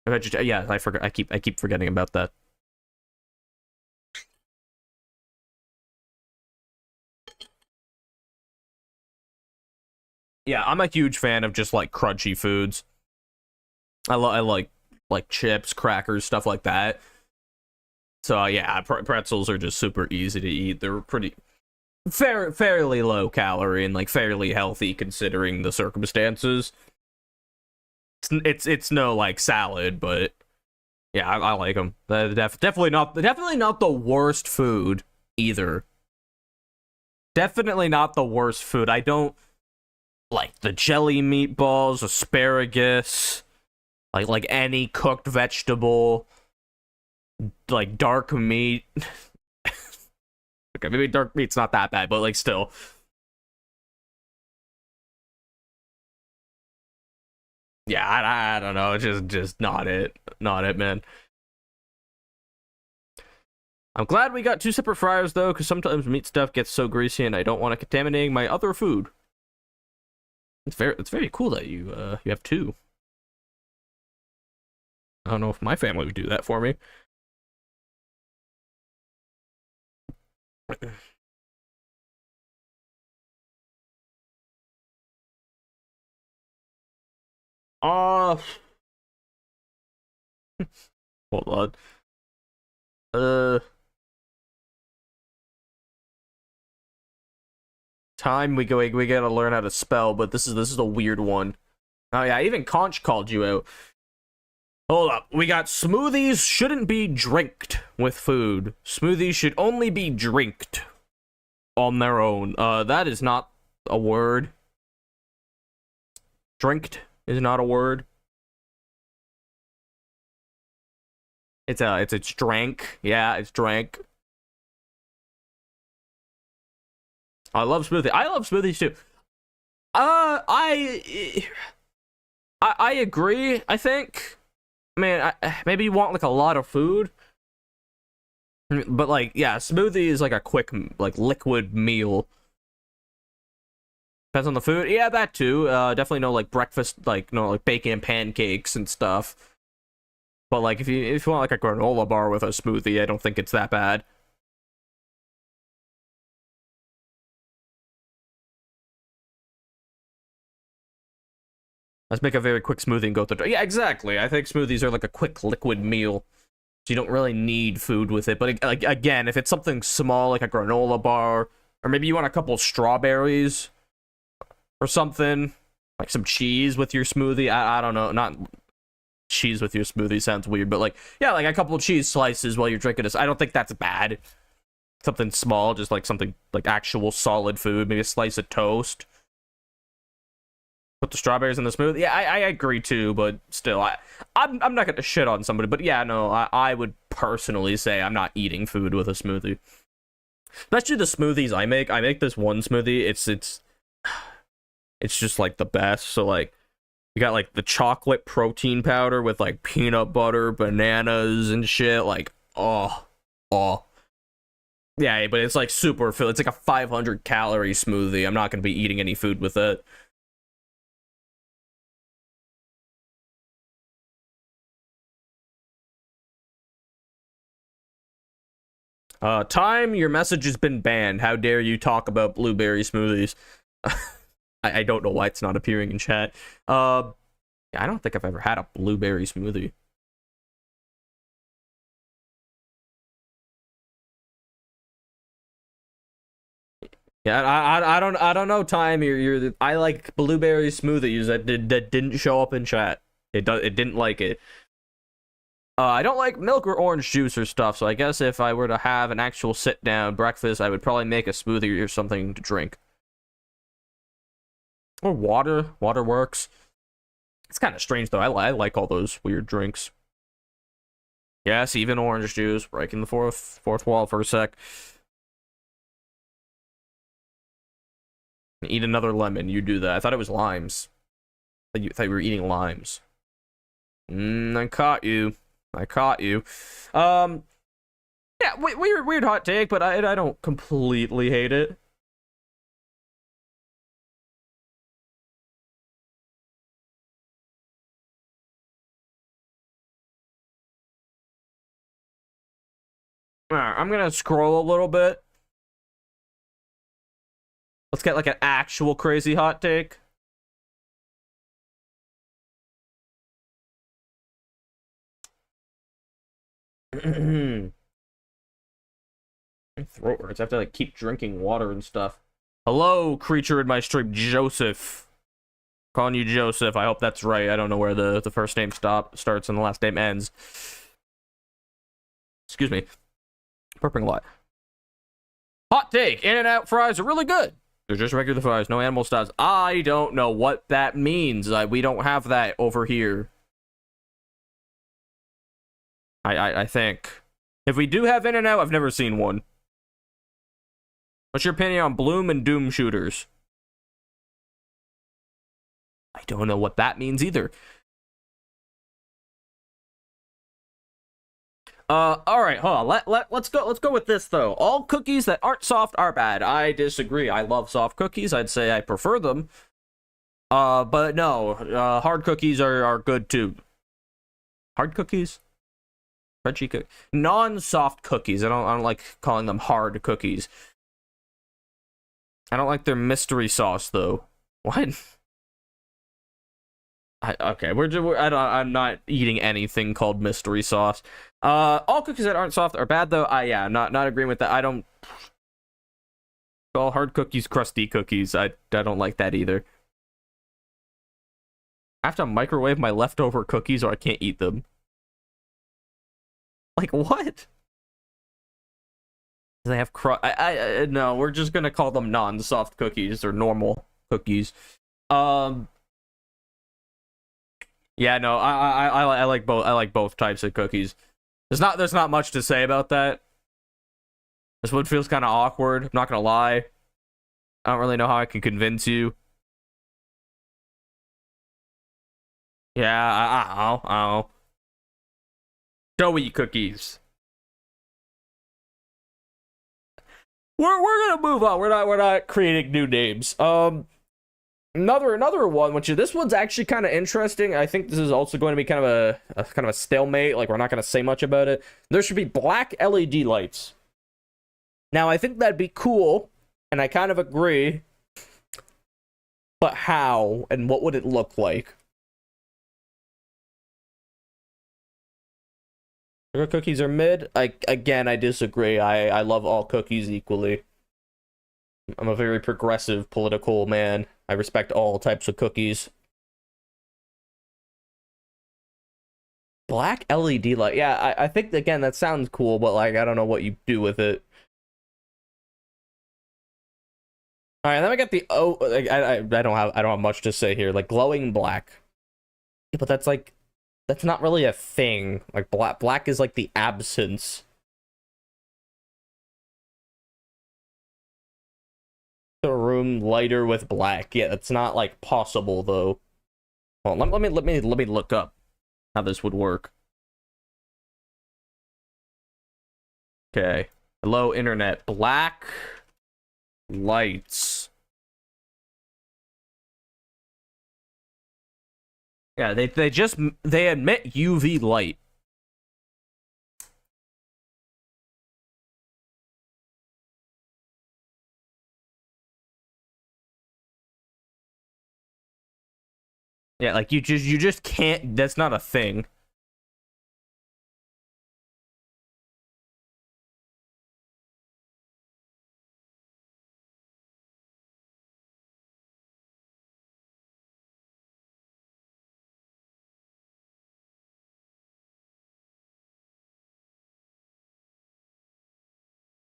Yeah, I forgot. I keep forgetting about that. Yeah, I'm a huge fan of just like crunchy foods. I like chips, crackers, stuff like that. So yeah, pretzels are just super easy to eat. They're pretty fairly low calorie and like fairly healthy considering the circumstances. It's no like salad, but Yeah, I like them. Definitely not the worst food either. Definitely not the worst food. I don't like the jelly meatballs, asparagus, like any cooked vegetable, like dark meat. Okay, maybe dark meat's not that bad, but like still. Yeah, I don't know. It's just not it. Not it, man. I'm glad we got two separate fryers though, because sometimes meat stuff gets so greasy and I don't want to contaminate my other food. It's very cool that you have two. I don't know if my family would do that for me. Uh hold on. Time we gotta learn how to spell, but this is a weird one. Oh yeah, even Conch called you out. Hold up. We got smoothies shouldn't be drinked with food. Smoothies should only be drinked on their own. That is not a word. Drinked is not a word. It's drank. Yeah, it's drank. I love smoothies too. I agree. I think. Man, maybe you want like a lot of food, but like yeah, smoothie is like a quick like liquid meal. Depends on the food. Yeah, that too. Definitely no like breakfast, like no like bacon and pancakes and stuff. But like if you want like a granola bar with a smoothie, I don't think it's that bad. Let's make a very quick smoothie and go through. Yeah, exactly. I think smoothies are like a quick liquid meal. So you don't really need food with it. But like again, if it's something small like a granola bar, or maybe you want a couple strawberries or something, like some cheese with your smoothie. I don't know, not cheese with your smoothie sounds weird, but like yeah, like a couple cheese slices while you're drinking this. I don't think that's bad. Something small, just like something like actual solid food, maybe a slice of toast. Put the strawberries in the smoothie. Yeah, I agree too, but still, I'm not gonna shit on somebody. But yeah, no, I would personally say I'm not eating food with a smoothie. Especially the smoothies I make. I make this one smoothie. It's just like the best. So like, you got like the chocolate protein powder with like peanut butter, bananas, and shit. Like, oh. Yeah, but it's like super filled. It's like a 500 calorie smoothie. I'm not gonna be eating any food with it. Time, your message has been banned. How dare you talk about blueberry smoothies? I don't know why it's not appearing in chat. I don't think I've ever had a blueberry smoothie. Yeah, I don't know. Time, I like blueberry smoothies that didn't show up in chat. It didn't like it. I don't like milk or orange juice or stuff, so I guess if I were to have an actual sit-down breakfast, I would probably make a smoothie or something to drink. Or water. Water works. It's kind of strange, though. I like all those weird drinks. Yes, even orange juice. Breaking the fourth wall for a sec. Eat another lemon. You do that. I thought it was limes. I thought you were eating limes. I caught you. I caught you. Yeah, weird hot take, but I don't completely hate it. Alright, I'm gonna scroll a little bit. Let's get like an actual crazy hot take. Throat hurts. I have to like keep drinking water and stuff. Hello, creature in my stream, Joseph. Calling you Joseph. I hope that's right. I don't know where the first name starts and the last name ends. Excuse me. Burping a lot. Hot take. In-N-Out fries are really good. They're just regular fries, no animal styles. I don't know what that means. We don't have that over here. I think. If we do have In-N-Out, I've never seen one. What's your opinion on Bloom and Doom shooters? I don't know what that means either. All right, hold on. Let's go with this though. All cookies that aren't soft are bad. I disagree. I love soft cookies. I'd say I prefer them. But no, hard cookies are good too. Hard cookies? Crunchy cookies? Non-soft cookies. I don't like calling them hard cookies. I don't like their mystery sauce though. What? Okay, I'm not eating anything called mystery sauce. All cookies that aren't soft are bad though. Yeah, not agreeing with that. I don't call hard cookies crusty cookies. I don't like that either. I have to microwave my leftover cookies or I can't eat them. Like what? They have no, we're just gonna call them non-soft cookies or normal cookies. Yeah, no, I like both. I like both types of cookies. There's not much to say about that. This one feels kind of awkward. I'm not gonna lie. I don't really know how I can convince you. Yeah, I don't know. Doughy cookies. We're gonna move on. We're not creating new names. Another one, this one's actually kind of interesting. I think this is also going to be kind of a stalemate. Like, we're not going to say much about it. There should be black LED lights. Now, I think that'd be cool, and I kind of agree. But how, and what would it look like? Sugar cookies are mid. Again, I disagree. I love all cookies equally. I'm a very progressive political man. I respect all types of cookies. Black LED light. Yeah, I think, again, that sounds cool, but, like, I don't know what you do with it. Alright, then we got the... I don't have much to say here. Like, glowing black. Yeah, but that's not really a thing. Like, black is, like, the absence. The room lighter with black. Yeah, that's not like possible though. Well, let me look up how this would work. Okay. Hello internet. Black lights. Yeah, they emit UV light. Yeah, like you just can't. That's not a thing.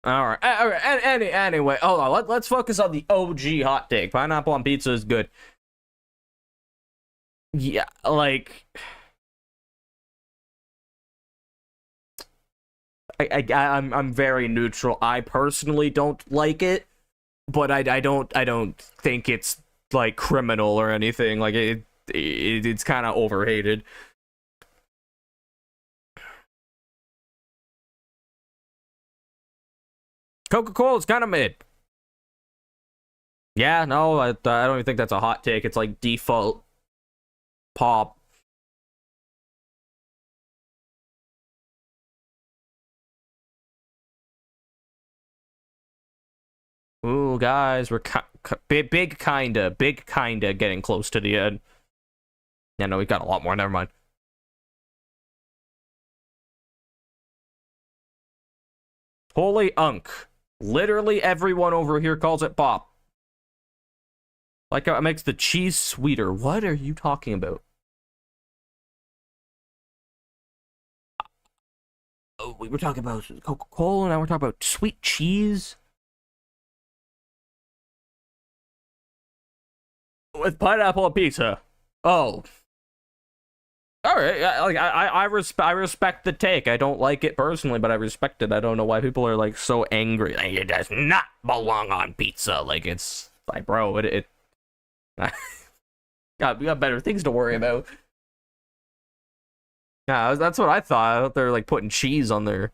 All right. Anyway, hold on. Let's focus on the OG hot take. Pineapple on pizza is good. Yeah, like I'm very neutral. I personally don't like it, but I don't think it's like criminal or anything. Like it's kind of overhated. Coca-Cola is kind of mid. Yeah, no, I don't even think that's a hot take. It's like default pop. Ooh, guys, we're big kinda getting close to the end. Yeah, no, we got a lot more. Never mind. Holy unk. Literally everyone over here calls it pop. Like how it makes the cheese sweeter. What are you talking about? we were talking about Coca-Cola, now we're talking about sweet cheese with pineapple on pizza. Oh, all right. I respect the take. I don't like it personally, but I respect it. I don't know why people are like so angry. Like, it does not belong on pizza. Like, it's like, bro, it God, we got better things to worry about. Yeah, that's what I thought. I thought they were like putting cheese on their,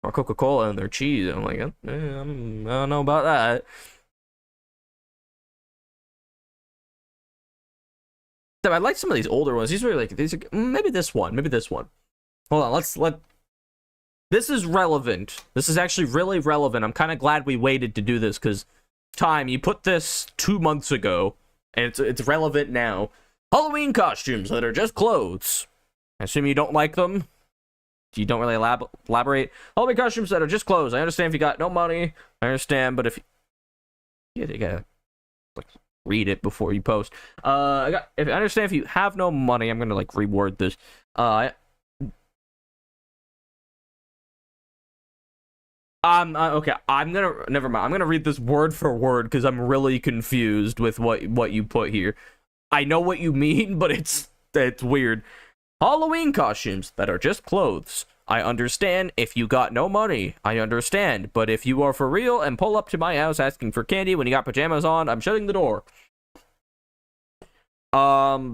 or Coca-Cola on their cheese. I'm like, I don't know about that. I like some of these older ones. These are like maybe this one. Hold on, this is relevant. This is actually really relevant. I'm kind of glad we waited to do this because you put this 2 months ago and it's relevant now. Halloween costumes that are just clothes. I assume you don't like them. You don't really elaborate. Halloween costumes that are just clothes. I understand if you got no money. I understand, but if you gotta like read it before you post. I understand if you have no money. I'm gonna like reword this. Okay. Never mind. I'm gonna read this word for word because I'm really confused with what you put here. I know what you mean, but it's weird. Halloween costumes that are just clothes. I understand if you got no money. I understand. But if you are for real and pull up to my house asking for candy when you got pajamas on, I'm shutting the door. Yeah,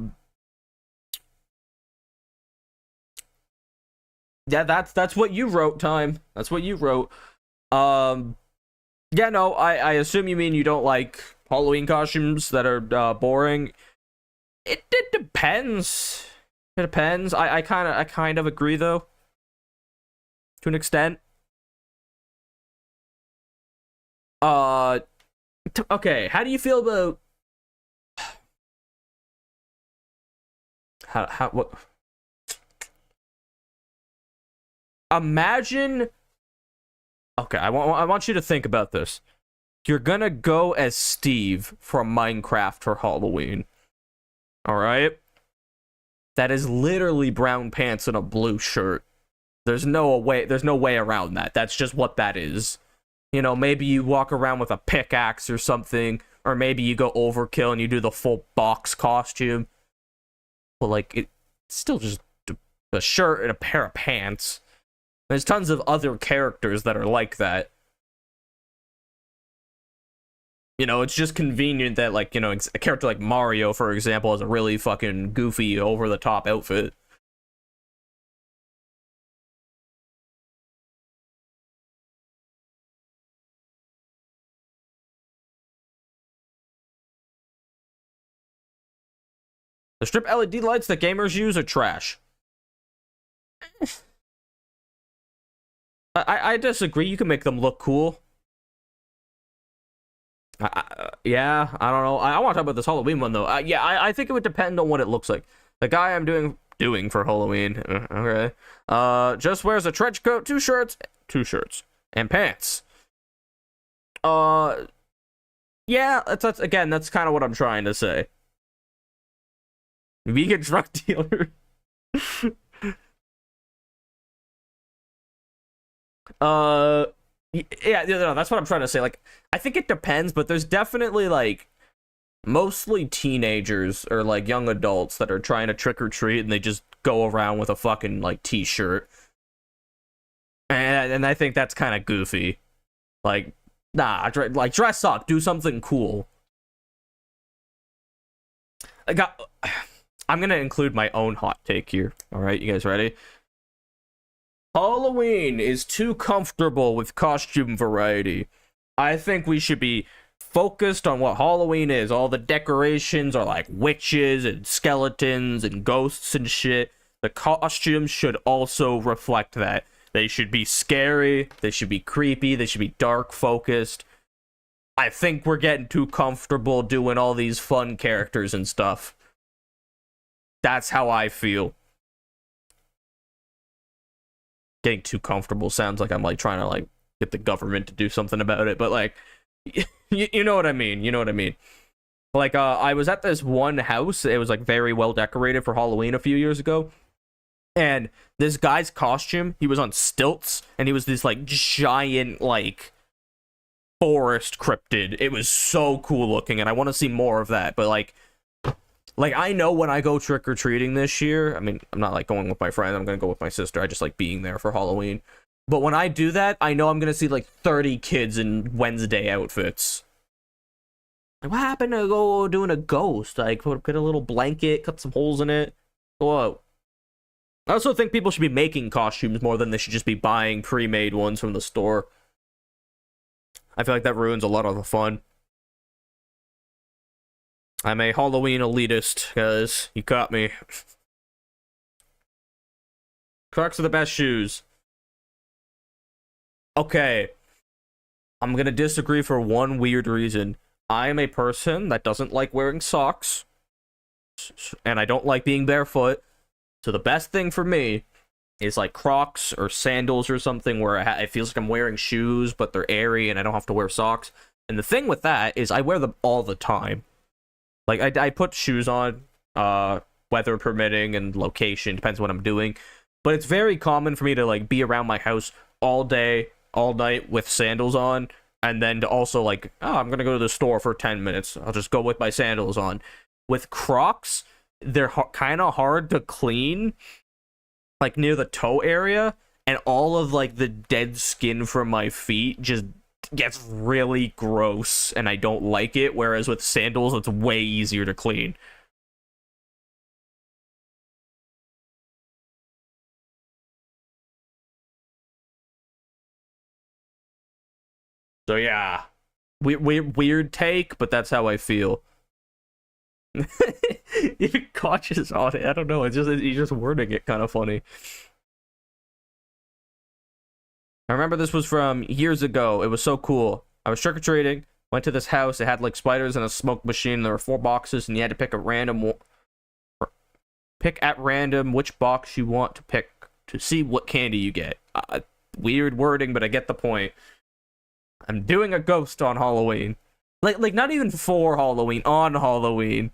that's what you wrote, Time. That's what you wrote. Yeah, no, I assume you mean you don't like Halloween costumes that are boring. It depends. It depends. I kind of agree though. To an extent. Okay, how do you feel about what? Imagine. Okay, I want you to think about this. You're gonna go as Steve from Minecraft for Halloween. All right? That is literally brown pants and a blue shirt. There's no way around that. That's just what that is. You know, maybe you walk around with a pickaxe or something, or maybe you go overkill and you do the full box costume. But like, it's still just a shirt and a pair of pants. There's tons of other characters that are like that. You know, it's just convenient that, like, you know, a character like Mario, for example, has a really fucking goofy, over-the-top outfit. The strip LED lights that gamers use are trash. I disagree. You can make them look cool. Yeah, I don't know. I want to talk about this Halloween one though. Yeah, I think it would depend on what it looks like. The guy I'm doing for Halloween, okay, just wears a trench coat, two shirts, and pants. Yeah, that's again, that's kind of what I'm trying to say. Vegan drug dealer. Yeah, no, that's what I'm trying to say. Like, I think it depends, but there's definitely like mostly teenagers or like young adults that are trying to trick or treat and they just go around with a fucking like t-shirt. And I think that's kind of goofy. Like, nah, like dress up, do something cool. I'm gonna include my own hot take here. All right, you guys ready? Halloween is too comfortable with costume variety. I think we should be focused on what Halloween is. All the decorations are like witches and skeletons and ghosts and shit. The costumes should also reflect that. They should be scary, they should be creepy, they should be dark focused. I think we're getting too comfortable doing all these fun characters and stuff. That's how I feel. Getting too comfortable sounds like I'm like trying to like get the government to do something about it, but like you know what I mean. You know what I mean. Like I was at this one house. It was like very well decorated for Halloween a few years ago. And this guy's costume, he was on stilts, and he was this like giant like forest cryptid. It was so cool looking, and I want to see more of that. But like I know when I go trick-or-treating this year, I mean, I'm not like going with my friend, I'm gonna go with my sister. I just like being there for Halloween. But when I do that, I know I'm gonna see like 30 kids in Wednesday outfits. Like, what happened to go doing a ghost? Like, get a little blanket, cut some holes in it. Whoa. I also think people should be making costumes more than they should just be buying pre-made ones from the store. I feel like that ruins a lot of the fun. I'm a Halloween elitist, guys. You caught me. Crocs are the best shoes. Okay. I'm gonna disagree for one weird reason. I am a person that doesn't like wearing socks. And I don't like being barefoot. So the best thing for me is like Crocs or sandals or something where it feels like I'm wearing shoes, but they're airy and I don't have to wear socks. And the thing with that is I wear them all the time. Like, I put shoes on, weather permitting and location, depends what I'm doing. But it's very common for me to, like, be around my house all day, all night with sandals on. And then to also, like, oh, I'm going to go to the store for 10 minutes. I'll just go with my sandals on. With Crocs, they're kind of hard to clean, like, near the toe area. And all of, like, the dead skin from my feet just gets really gross and I don't like it, whereas with sandals it's way easier to clean. So yeah, weird take, but that's how I feel. Even cautious on it, I don't know, it's just he's just wording it kind of funny. I remember this was from years ago. It was so cool. I was trick-or-treating, went to this house. It had like spiders and a smoke machine. There were 4 boxes, and you had to pick at random which box you want to pick to see what candy you get. Weird wording, but I get the point. I'm doing a ghost on Halloween. Like not even for Halloween, on Halloween.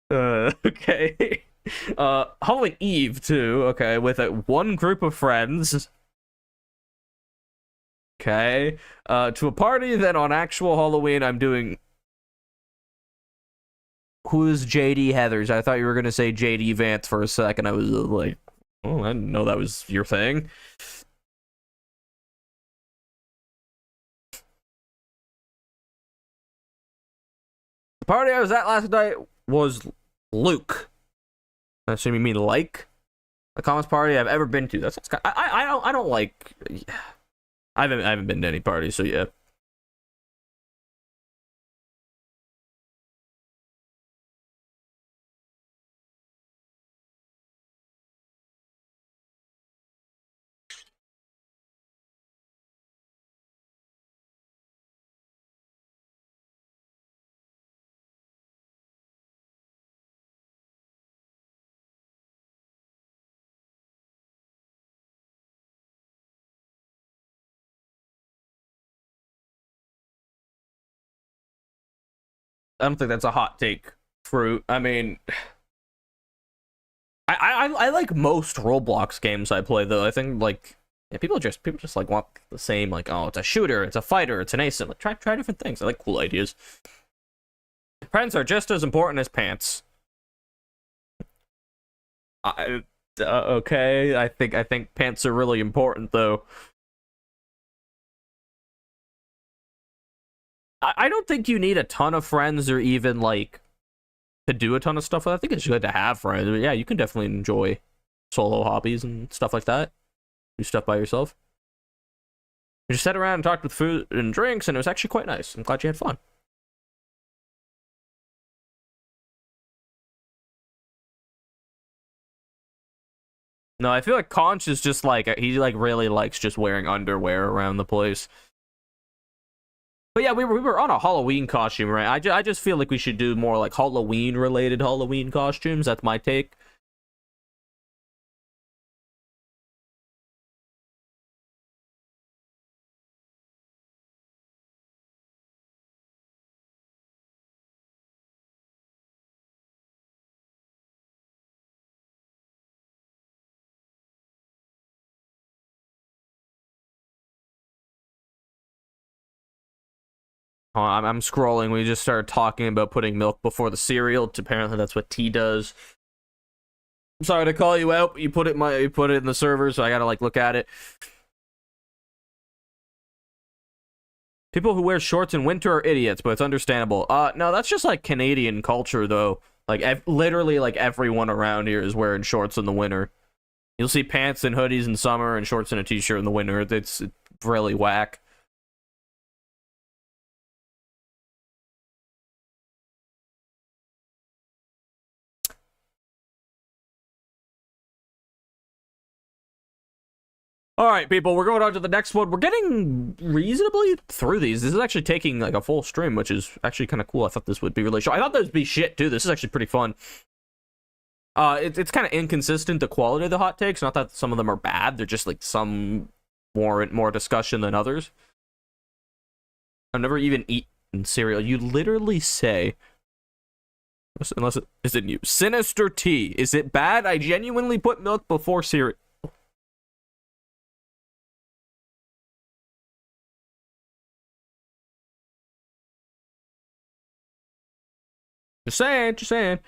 Okay. Halloween Eve too. Okay, with one group of friends. Okay. To a party. Then on actual Halloween, I'm doing. Who's JD Heathers? I thought you were gonna say JD Vance for a second. I was like, oh, I didn't know that was your thing. The party I was at last night was Luke. I assume you mean like the communist party I've ever been to. That's I don't like. I haven't been to any parties, so yeah. I don't think that's a hot take, Fruit. I mean, I like most Roblox games I play though. I think like yeah, people just like want the same like oh it's a shooter, it's a fighter, it's an asym. Like try different things. I like cool ideas. Friends are just as important as pants. Okay, I think pants are really important though. I don't think you need a ton of friends or even like to do a ton of stuff. I think it's good to have friends. But yeah, you can definitely enjoy solo hobbies and stuff like that. Do stuff by yourself. You just sat around and talked with food and drinks, and it was actually quite nice. I'm glad you had fun. No, I feel like Conch is just like he like really likes just wearing underwear around the place. But yeah, we were on a Halloween costume, right? I just feel like we should do more like Halloween related Halloween costumes. That's my take. I'm scrolling. We just started talking about putting milk before the cereal. Apparently, that's what tea does. I'm sorry to call you out. But you put it in the server, so I gotta like look at it. People who wear shorts in winter are idiots, but it's understandable. No, that's just like Canadian culture, though. Like literally, like everyone around here is wearing shorts in the winter. You'll see pants and hoodies in summer and shorts and a t-shirt in the winter. It's really whack. All right, people, we're going on to the next one. We're getting reasonably through these. This is actually taking like a full stream, which is actually kind of cool. I thought this would be really short. I thought this would be shit too. This is actually pretty fun. It's kind of inconsistent, the quality of the hot takes. Not that some of them are bad. They're just like some warrant more discussion than others. I've never even eaten cereal. You literally say, unless it isn't you, Sinister Tea. Is it bad? I genuinely put milk before cereal. Just saying, just saying.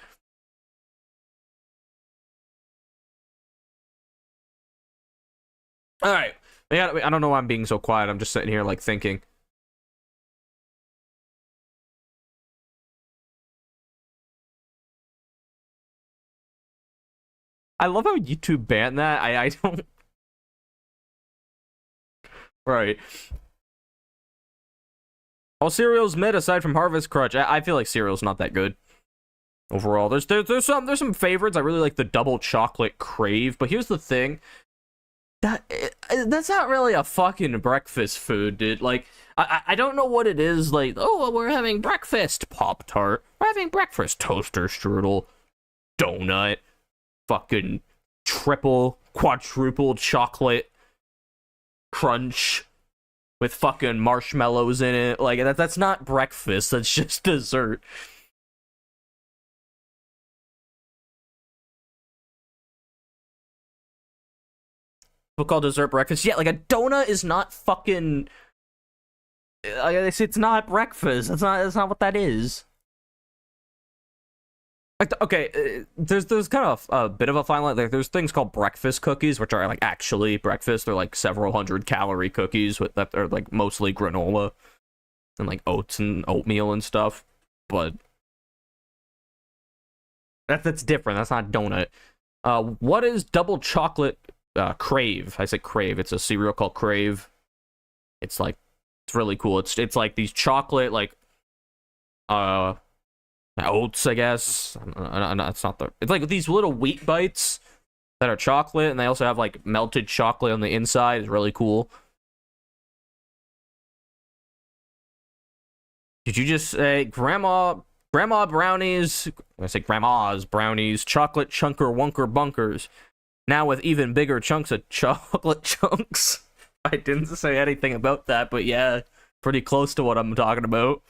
All right. I don't know why I'm being so quiet. I'm just sitting here, like, thinking. I love how YouTube banned that. I don't... Right. All cereals mid aside from Harvest Crunch. I feel like cereal's not that good. Overall, there's some favorites. I really like the double chocolate Crave, but here's the thing. That's not really a fucking breakfast food, dude. Like, I don't know what it is. Like, oh, we're having breakfast Pop-Tart. We're having breakfast toaster strudel, donut, fucking triple, quadruple chocolate crunch with fucking marshmallows in it. Like, that's not breakfast. That's just dessert. Called dessert breakfast. Yeah, like a donut is not fucking. Like I say, it's not breakfast. That's not what that is. Like, okay, there's kind of a bit of a fine line. Like, there's things called breakfast cookies, which are like actually breakfast. They're like several hundred calorie cookies that are like mostly granola and like oats and oatmeal and stuff. But that's different. That's not donut. What is double chocolate? Crave. I said Crave. It's a cereal called Crave. It's like, it's really cool. It's like these chocolate, like, oats, I guess. It's not the. It's like these little wheat bites that are chocolate, and they also have like melted chocolate on the inside. It's really cool. Did you just say grandma brownies? I say grandma's brownies, chocolate chunker wunker bunkers. Now with even bigger chunks of chocolate chunks. I didn't say anything about that, but yeah, pretty close to what I'm talking about.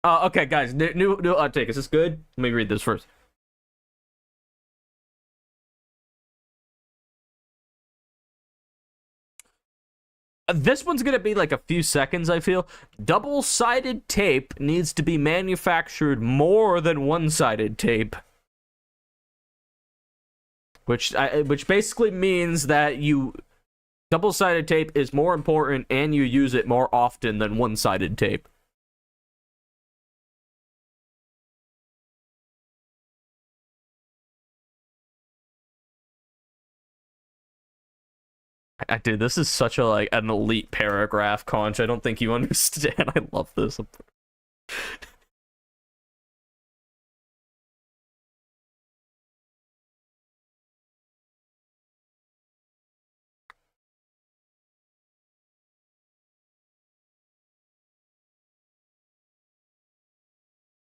Okay, guys, new take. Is this good? Let me read this first. This one's gonna be like a few seconds, I feel. Double-sided tape needs to be manufactured more than one-sided tape. Which basically means that double-sided tape is more important and you use it more often than one-sided tape. Dude, this is such a like an elite paragraph, Conch. I don't think you understand. I love this.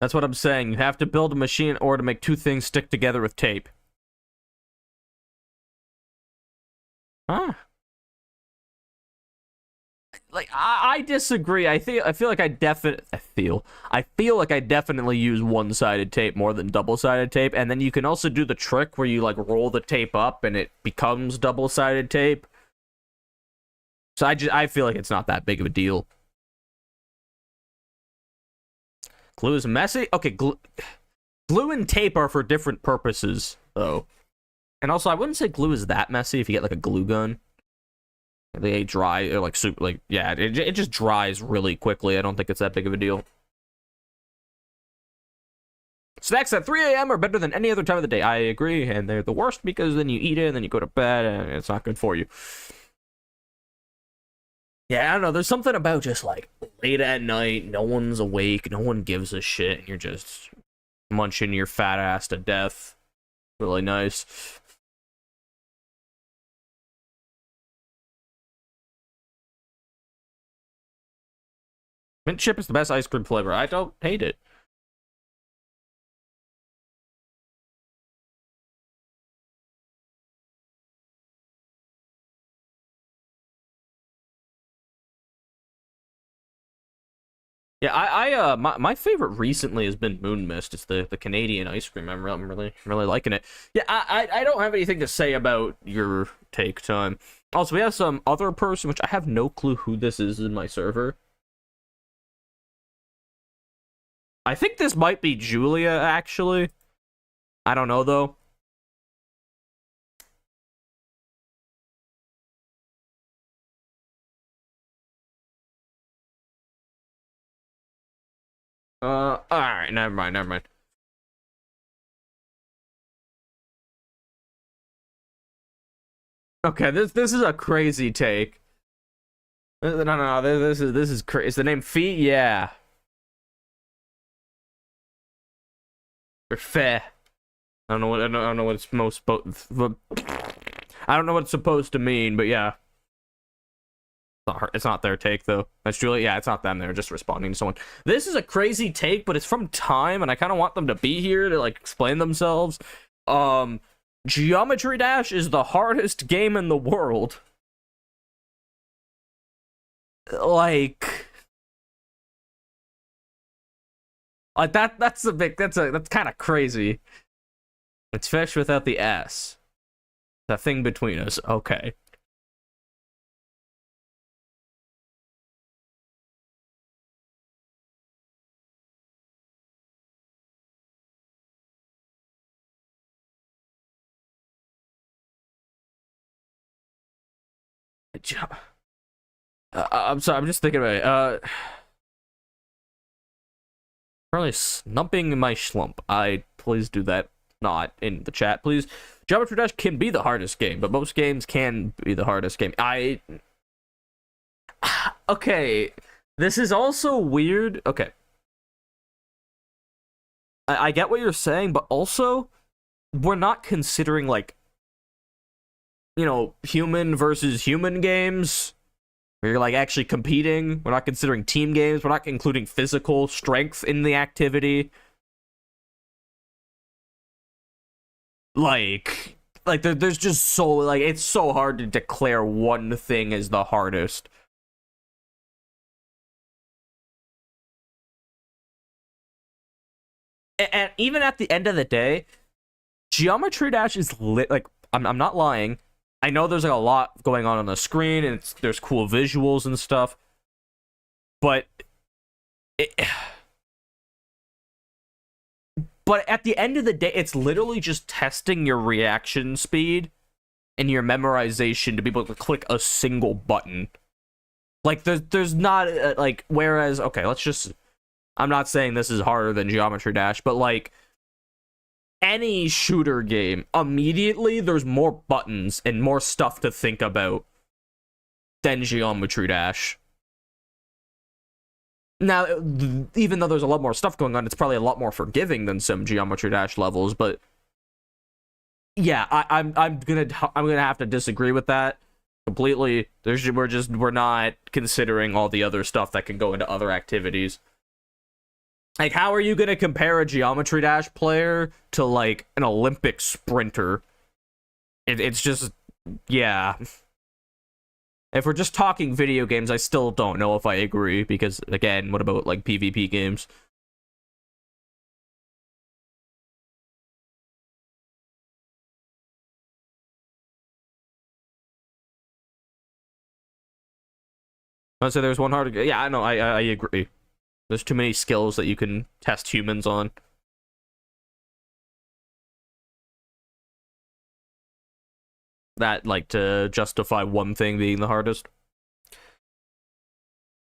That's what I'm saying. You have to build a machine in order to make two things stick together with tape. Huh? Like I disagree. I feel like I feel like I definitely use one-sided tape more than double-sided tape, and then you can also do the trick where you like roll the tape up and it becomes double-sided tape. So I feel like it's not that big of a deal. Glue is messy? Okay, glue and tape are for different purposes, though. And also, I wouldn't say glue is that messy if you get, like, a glue gun. They dry, or, like, super, like, yeah, it just dries really quickly. I don't think it's that big of a deal. Snacks at 3 a.m. are better than any other time of the day. I agree, and they're the worst because then you eat it, and then you go to bed, and it's not good for you. Yeah, I don't know. There's something about just, like, late at night, no one's awake, no one gives a shit, and you're just munching your fat ass to death. Really nice. Mint chip is the best ice cream flavor. I don't hate it. Yeah, my favorite recently has been Moon Mist. It's the Canadian ice cream. I'm really liking it. Yeah, I don't have anything to say about your take time. Also, we have some other person, which I have no clue who this is in my server. I think this might be Julia, actually. I don't know, though. Alright, never mind. Okay, this is a crazy take. No, this is crazy. Is the name Fee? Yeah. Or Fe. I don't know what it's most I don't know what it's supposed to mean, but yeah. It's not their take, though. That's Julia. Yeah, it's not them. They're just responding to someone. This is a crazy take, but it's from Time, and I kind of want them to be here to, like, explain themselves. Geometry Dash is the hardest game in the world. Like that's kind of crazy. It's fish without the S. The thing between us. Okay. I'm sorry, I'm just thinking about it. Probably snumping my schlump. Please do that not in the chat, please. Geometry Dash can be the hardest game, but most games can be the hardest game. Okay, this is also weird. Okay. I get what you're saying, but also, we're not considering, like, you know, human versus human games. Where you're, like, actually competing. We're not considering team games. We're not including physical strength in the activity. Like there's just so, like, it's so hard to declare one thing as the hardest. And even at the end of the day, Geometry Dash is like, I'm not lying. I know there's, like, a lot going on the screen, and there's cool visuals and stuff, but but at the end of the day, it's literally just testing your reaction speed and your memorization to be able to click a single button. Like, there's not, like, whereas, okay, I'm not saying this is harder than Geometry Dash, but, like, any shooter game, immediately there's more buttons and more stuff to think about than Geometry Dash. Now, even though there's a lot more stuff going on, it's probably a lot more forgiving than some Geometry Dash levels, but yeah, I'm gonna have to disagree with that completely. We're not considering all the other stuff that can go into other activities. Like, how are you gonna compare a Geometry Dash player to, like, an Olympic sprinter? It's just, yeah. If we're just talking video games, I still don't know if I agree, because, again, what about, like, PvP games? I'd say there's one harder. Yeah, I know. I agree. There's too many skills that you can test humans on. That, like, to justify one thing being the hardest.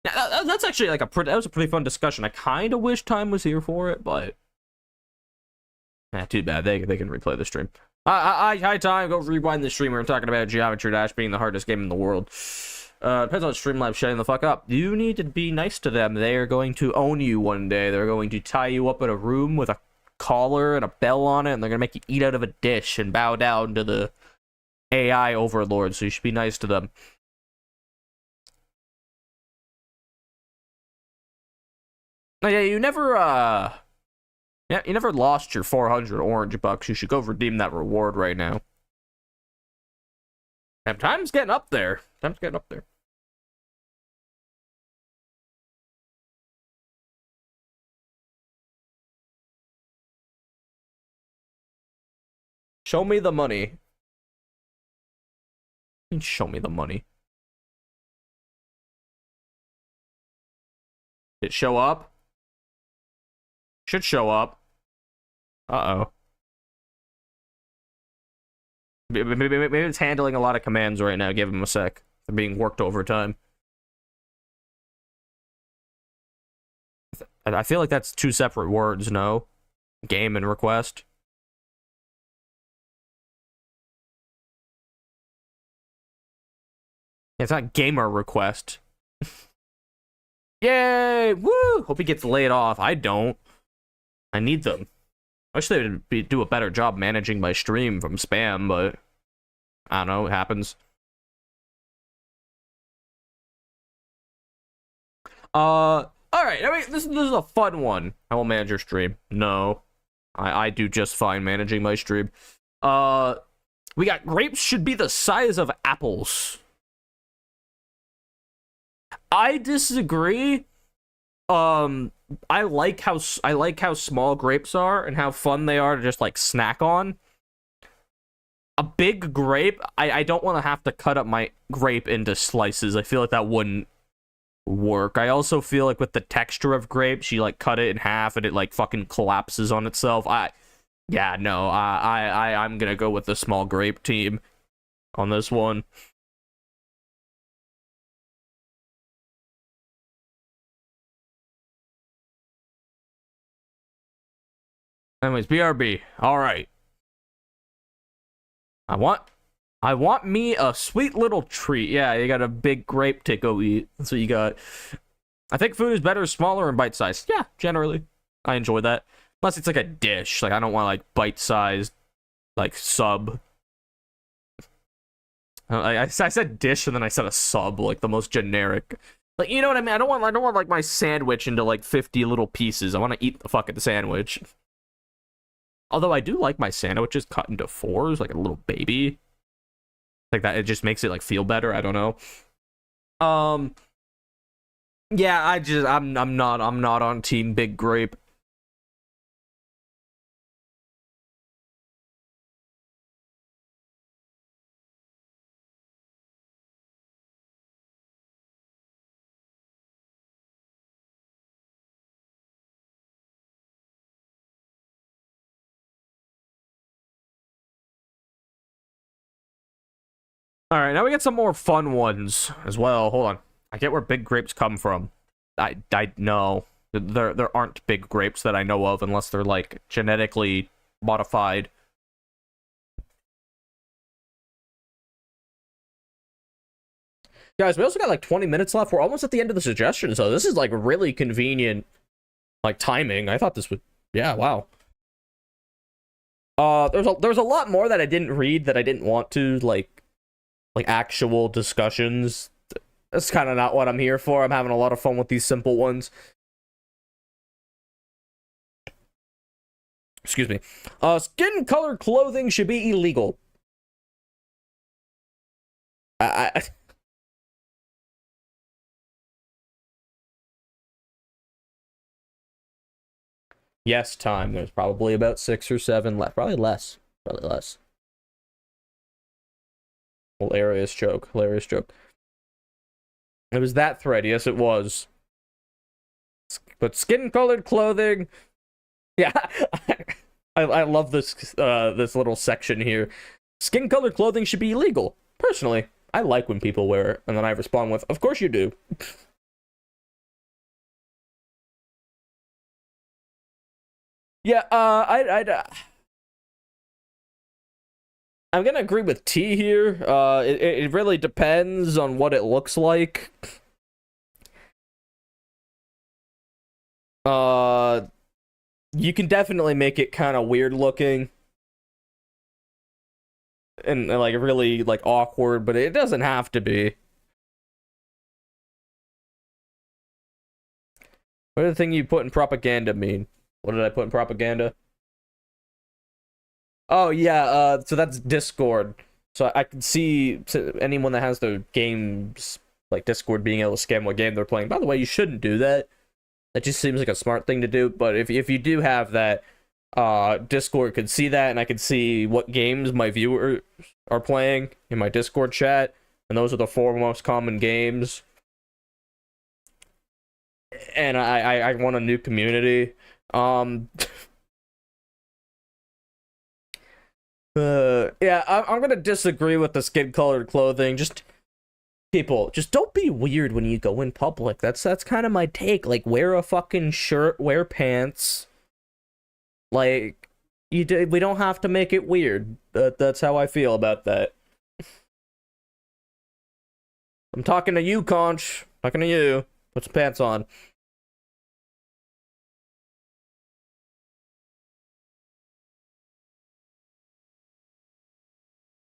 Yeah, that's actually like that was a pretty fun discussion. I kind of wish Time was here for it, but too bad. They can replay the stream. Hi, Time. Go rewind the stream. We're talking about Geometry Dash being the hardest game in the world. Depends on Streamlabs shutting the fuck up. You need to be nice to them. They are going to own you one day. They're going to tie you up in a room with a collar and a bell on it, and they're going to make you eat out of a dish and bow down to the AI overlord, so you should be nice to them. Oh, yeah, you never lost your 400 OrangeBuckz. You should go redeem that reward right now. And time's getting up there. Time's getting up there. Show me the money. Show me the money. Did it show up? Should show up. Uh-oh. Maybe it's handling a lot of commands right now. Give him a sec. They're being worked overtime. I feel like that's two separate words, no? Game and request. It's not gamer request. Yay! Woo! Hope he gets laid off. I don't. I need them. I wish they would do a better job managing my stream from spam, but I don't know, it happens. Alright, I mean, this is a fun one. I will manage your stream. No. I do just fine managing my stream. We got grapes should be the size of apples. I disagree. I like how small grapes are and how fun they are to just like snack on. A big grape, I don't want to have to cut up my grape into slices. I feel like that wouldn't work. I also feel like with the texture of grapes, you like cut it in half and it like fucking collapses on itself. I'm gonna go with the small grape team on this one. Anyways, BRB. All right. I want me a sweet little treat. Yeah, you got a big grape to go eat. That's what you got. I think food is better smaller and bite-sized. Yeah, generally. I enjoy that. Unless it's like a dish. Like, I don't want like bite-sized, like, sub. I said dish and then I said a sub, like the most generic. Like, you know what I mean? I don't want like my sandwich into like 50 little pieces. I want to eat the fucking sandwich. Although I do like my sandwiches cut into fours, like a little baby. Like that, it just makes it like feel better. I don't know. Yeah, I'm not on team big grape. All right, now we get some more fun ones as well. Hold on. I get where big grapes come from. I know. There aren't big grapes that I know of unless they're like genetically modified. Guys, we also got like 20 minutes left. We're almost at the end of the suggestion, so this is like really convenient like timing. I thought this would, yeah, wow. There's a lot more that I didn't read that I didn't want to, like actual discussions. That's kind of not what I'm here for. I'm having a lot of fun with these simple ones. Excuse me. Skin color clothing should be illegal. Yes, Time. There's probably about 6 or 7 left. Probably less. Probably less. Hilarious joke. Hilarious joke. It was that thread. Yes, it was. But skin-colored clothing, yeah, I love this this little section here. Skin-colored clothing should be illegal. Personally, I like when people wear it, and then I respond with, "Of course you do." Yeah, I'm gonna agree with T here. It really depends on what it looks like. You can definitely make it kind of weird looking and like really like awkward, but it doesn't have to be. What did the thing you put in propaganda mean? What did I put in propaganda? Oh yeah, so that's Discord. So I can see anyone that has their games like Discord being able to scan what game they're playing. By the way, you shouldn't do that. That just seems like a smart thing to do. But if you do have that, Discord could see that, and I could see what games my viewers are playing in my Discord chat, and those are the 4 most common games. And I want a new community. Yeah, I'm gonna disagree with the skin-colored clothing. People, just don't be weird when you go in public. That's kind of my take. Like, wear a fucking shirt, wear pants. Like, we don't have to make it weird. That's how I feel about that. I'm talking to you, Conch. Talking to you. Put some pants on.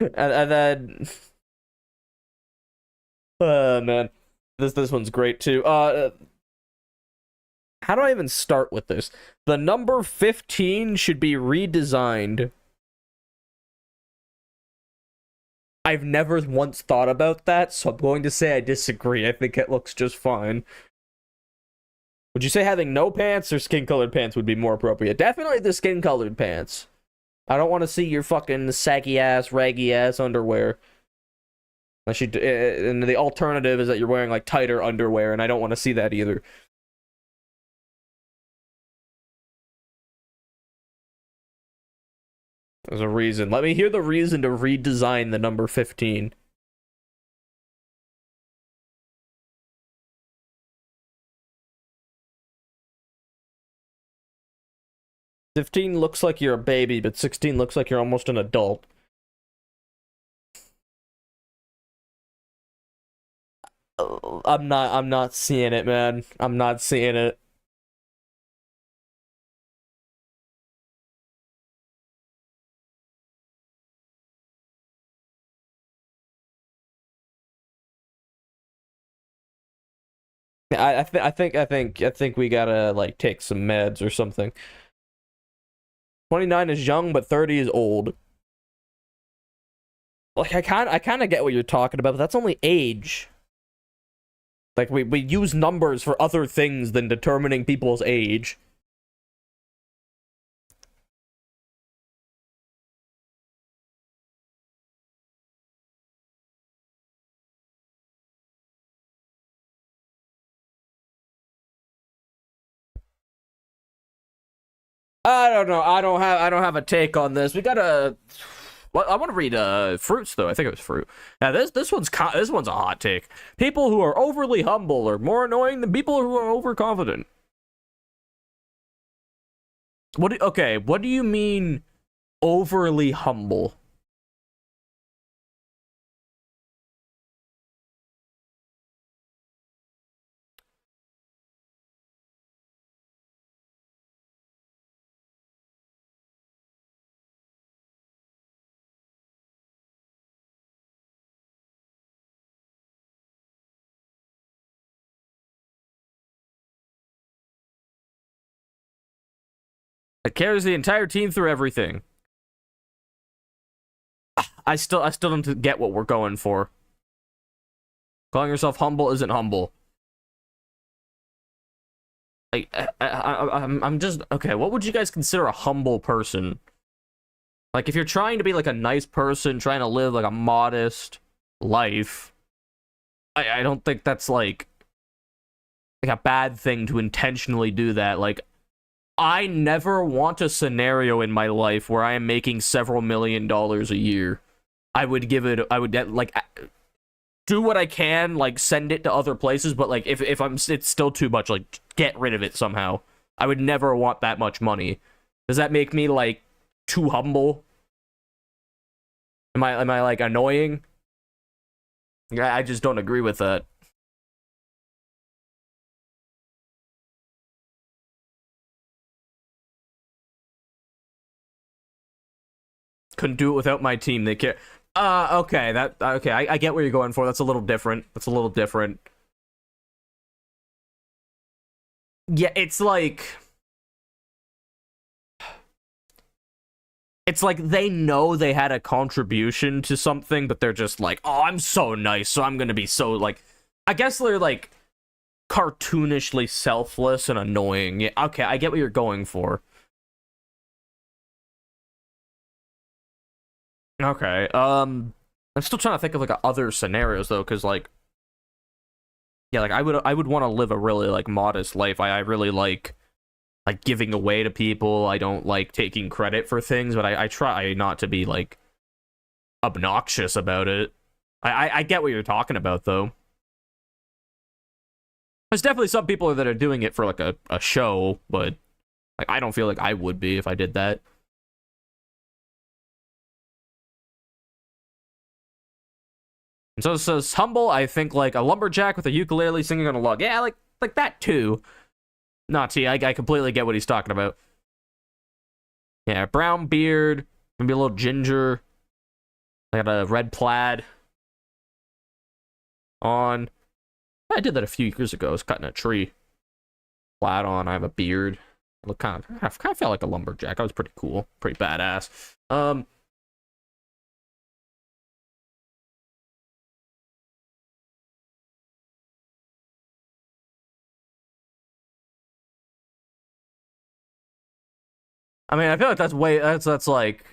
And then, man, this one's great too. How do I even start with this? The number 15 should be redesigned. I've never once thought about that, so I'm going to say I disagree. I think it looks just fine. Would you say having no pants or skin-colored pants would be more appropriate? Definitely the skin-colored pants. I don't want to see your fucking saggy-ass, raggy-ass underwear. And the alternative is that you're wearing, like, tighter underwear, and I don't want to see that either. There's a reason. Let me hear the reason to redesign the number 15. "15 looks like you're a baby, but 16 looks like you're almost an adult." I'm not seeing it, man. I'm not seeing it. I think we gotta like take some meds or something. 29 is young, but 30 is old. Like I kind of get what you're talking about, but that's only age. Like we use numbers for other things than determining people's age. I don't know. I don't have a take on this. We gotta. Well, I want to read fruits though. I think it was fruit. Now this one's a hot take. People who are overly humble are more annoying than people who are overconfident. Okay, what do you mean overly humble? It carries the entire team through everything. I still don't get what we're going for. Calling yourself humble isn't humble. I'm just okay. What would you guys consider a humble person? Like if you're trying to be like a nice person, trying to live like a modest life, I don't think that's like a bad thing to intentionally do that. Like, I never want a scenario in my life where I am making several $1,000,000 a year. I would like do what I can, like send it to other places, but like if it's still too much, like get rid of it somehow. I would never want that much money. Does that make me like too humble? Am I like annoying? Yeah, I just don't agree with that. Couldn't do it without my team. They care. Okay, okay. I get where you're going for. That's a little different. That's a little different. Yeah, it's like they know they had a contribution to something, but they're just like, oh, I'm so nice, so I'm gonna be so like. I guess they're like cartoonishly selfless and annoying. Yeah, okay, I get what you're going for. Okay, I'm still trying to think of like other scenarios though, because like, yeah, like I would want to live a really like modest life. I really like giving away to people. I don't like taking credit for things, but I try not to be like obnoxious about it. I get what you're talking about though. There's definitely some people that are doing it for like a show, but like I don't feel like I would be if I did that. And so it says humble, I think like a lumberjack with a ukulele singing on a log. Yeah, like that too. Not T, I completely get what he's talking about. Yeah, brown beard, maybe a little ginger. I got a red plaid on. I did that a few years ago. I was cutting a tree. Plaid on. I have a beard. I look kind of felt like a lumberjack. I was pretty cool, pretty badass. I mean, I feel like that's like,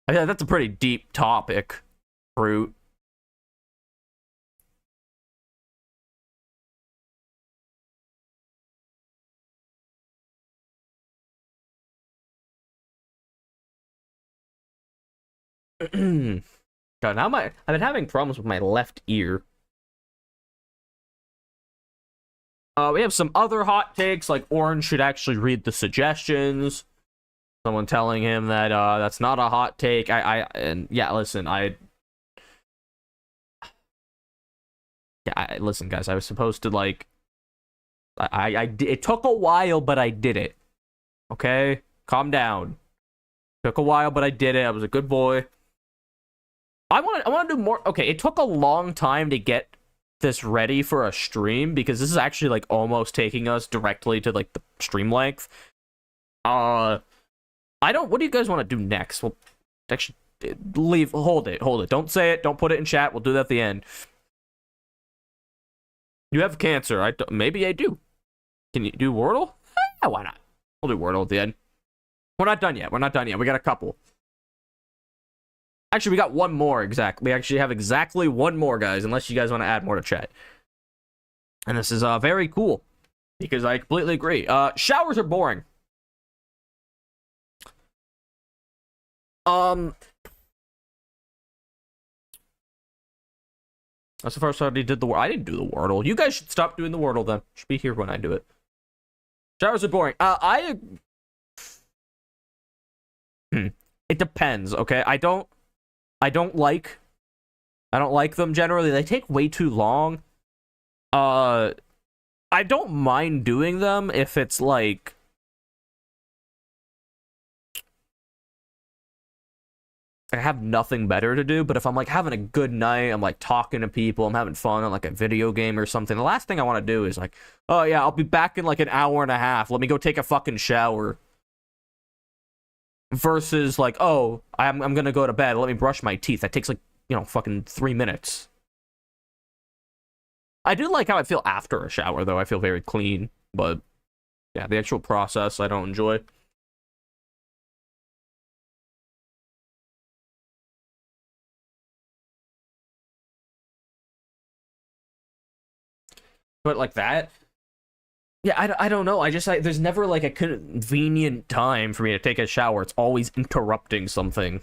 I feel like that's a pretty deep topic, fruit. God, now I've been having problems with my left ear. We have some other hot takes, like Orange should actually read the suggestions. Someone telling him that that's not a hot take. And yeah, listen, listen, guys. I was supposed to like, it took a while, but I did it. Okay, calm down. Took a while, but I did it. I was a good boy. I want to do more. Okay, it took a long time to get this ready for a stream because this is actually like almost taking us directly to like the stream length. What do you guys want to do next? Well, actually, hold it. Don't say it. Don't put it in chat. We'll do that at the end. You have cancer. Maybe I do. Can you do Wordle? Yeah, why not? We'll do Wordle at the end. We're not done yet. We got a couple. Actually, we got one more, exactly. We actually have exactly one more, guys, unless you guys want to add more to chat. And this is very cool, because I completely agree. Showers are boring. That's the first time he did the Wordle. I didn't do the Wordle. You guys should stop doing the Wordle, then. Should be here when I do it. Showers are boring. It depends, okay? I don't like them generally. They take way too long. I don't mind doing them if it's like I have nothing better to do, but if I'm like having a good night, I'm like talking to people, I'm having fun on like a video game or something, the last thing I want to do is like, oh yeah, I'll be back in like an hour and a half. Let me go take a fucking shower. Versus like, oh, I'm gonna go to bed. Let me brush my teeth. That takes like, fucking 3 minutes. I do like how I feel after a shower, though. I feel very clean, but yeah, the actual process I don't enjoy. But like that, yeah, I don't know. There's never like a convenient time for me to take a shower. It's always interrupting something.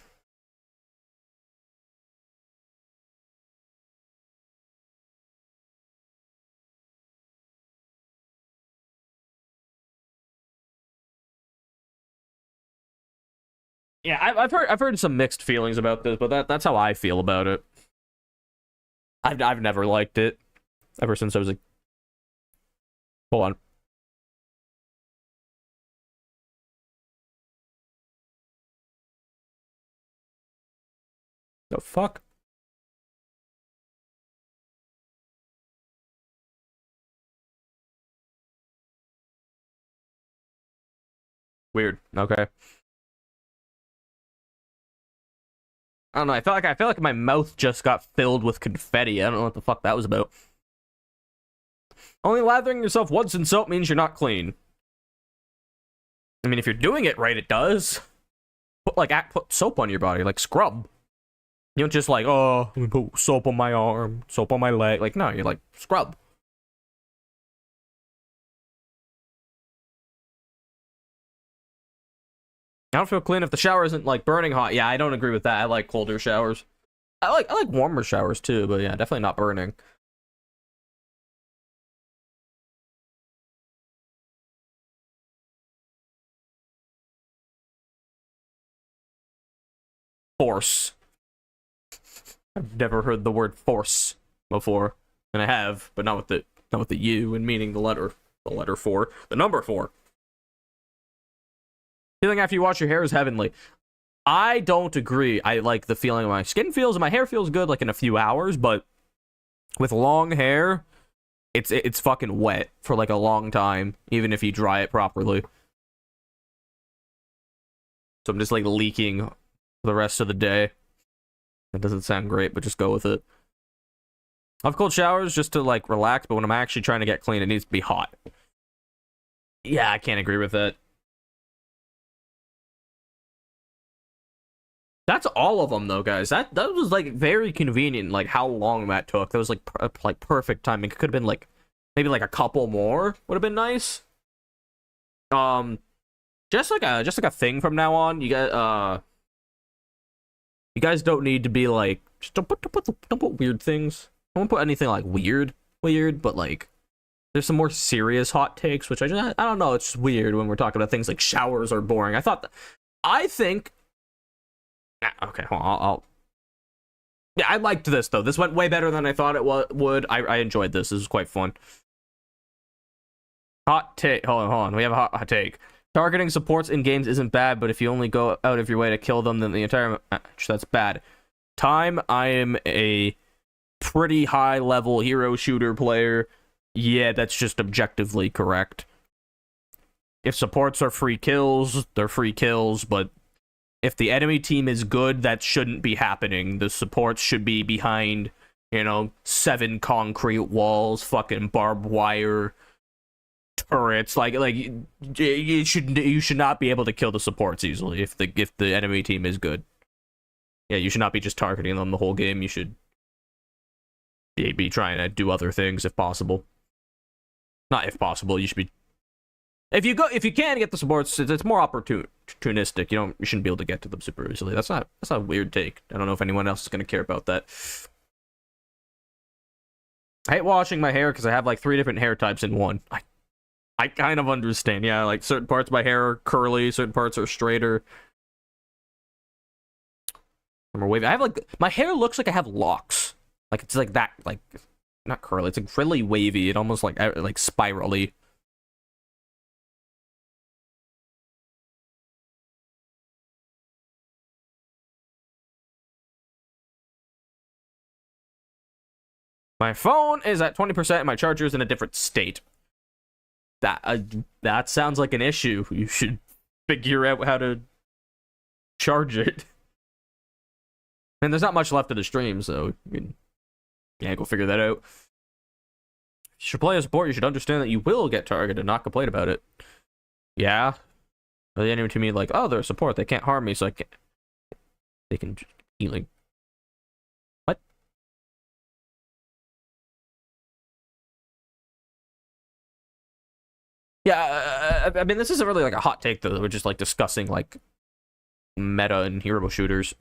Yeah, I've heard some mixed feelings about this, but that's how I feel about it. I've never liked it ever since I was a. Hold on. The fuck? Weird. Okay. I don't know. I feel like my mouth just got filled with confetti. I don't know what the fuck that was about. Only lathering yourself once in soap means you're not clean. I mean, if you're doing it right, it does. Put soap on your body, like scrub. You don't just like, oh, let me put soap on my arm, soap on my leg. Like, no, you're like, scrub. I don't feel clean if the shower isn't like burning hot. Yeah, I don't agree with that. I like colder showers. I like warmer showers too, but yeah, definitely not burning. Force. I've never heard the word force before, and I have, but not with the U and meaning the letter 4, the number 4. Feeling after you wash your hair is heavenly. I don't agree. I like the feeling my skin feels and my hair feels good like in a few hours, but with long hair, it's fucking wet for like a long time, even if you dry it properly. So I'm just like leaking for the rest of the day. That doesn't sound great, but just go with it. I have cold showers just to like relax, but when I'm actually trying to get clean, it needs to be hot. Yeah, I can't agree with that. That's all of them though, guys. That was like very convenient. Like how long that took. That was like perfect timing. It could have been like maybe like a couple more would have been nice. Um, just like a thing from now on. You guys don't need to be like just don't put weird things. Don't put anything like weird, but like there's some more serious hot takes, which I don't know. It's just weird when we're talking about things like showers are boring. I think. Okay, hold on, yeah, I liked this though. This went way better than I thought it would. I enjoyed this. This is quite fun. Hot take. Hold on. We have a hot take. Targeting supports in games isn't bad, but if you only go out of your way to kill them, then the entire match, that's bad. I am a pretty high level hero shooter player. Yeah, that's just objectively correct. If supports are free kills, they're free kills, but if the enemy team is good, that shouldn't be happening. The supports should be behind, 7 concrete walls, fucking barbed wire turrets. Like you should not be able to kill the supports easily if the enemy team is good. Yeah, you should not be just targeting them the whole game. You should be trying to do other things if possible. Not if possible. You should be. If you can get the supports, it's more opportunistic. You shouldn't be able to get to them super easily. That's not a weird take. I don't know if anyone else is gonna care about that. I hate washing my hair because I have like 3 different hair types in one. I kind of understand. Yeah, like certain parts of my hair are curly, certain parts are straighter. Some are wavy. I have like my hair looks like I have locks. Like it's like that, like not curly. It's like really wavy. It almost like spirally. My phone is at 20% and my charger is in a different state. That sounds like an issue. You should figure out how to charge it. And there's not much left of the stream, so yeah, go figure that out. If you should play a support, you should understand that you will get targeted and not complain about it. Yeah. Or the enemy to me like, oh, they're a support, they can't harm me, so they can healing. What? Yeah, I mean, this isn't really like a hot take though. We're just like discussing like meta and hero shooters.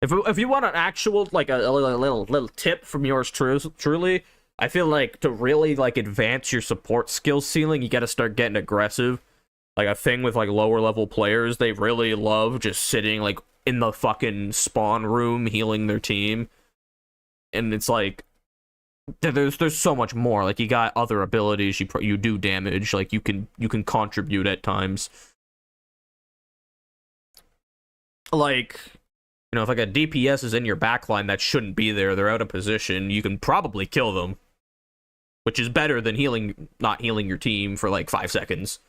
If you want an actual like a little tip from yours truly, I feel like to really like advance your support skill ceiling, you got to start getting aggressive. Like a thing with like lower level players, they really love just sitting like in the fucking spawn room healing their team, and it's like there's so much more. Like you got other abilities, you do damage, like you can contribute at times. Like, you know, if like a DPS is in your backline that shouldn't be there, they're out of position, you can probably kill them, which is better than not healing your team for like 5 seconds.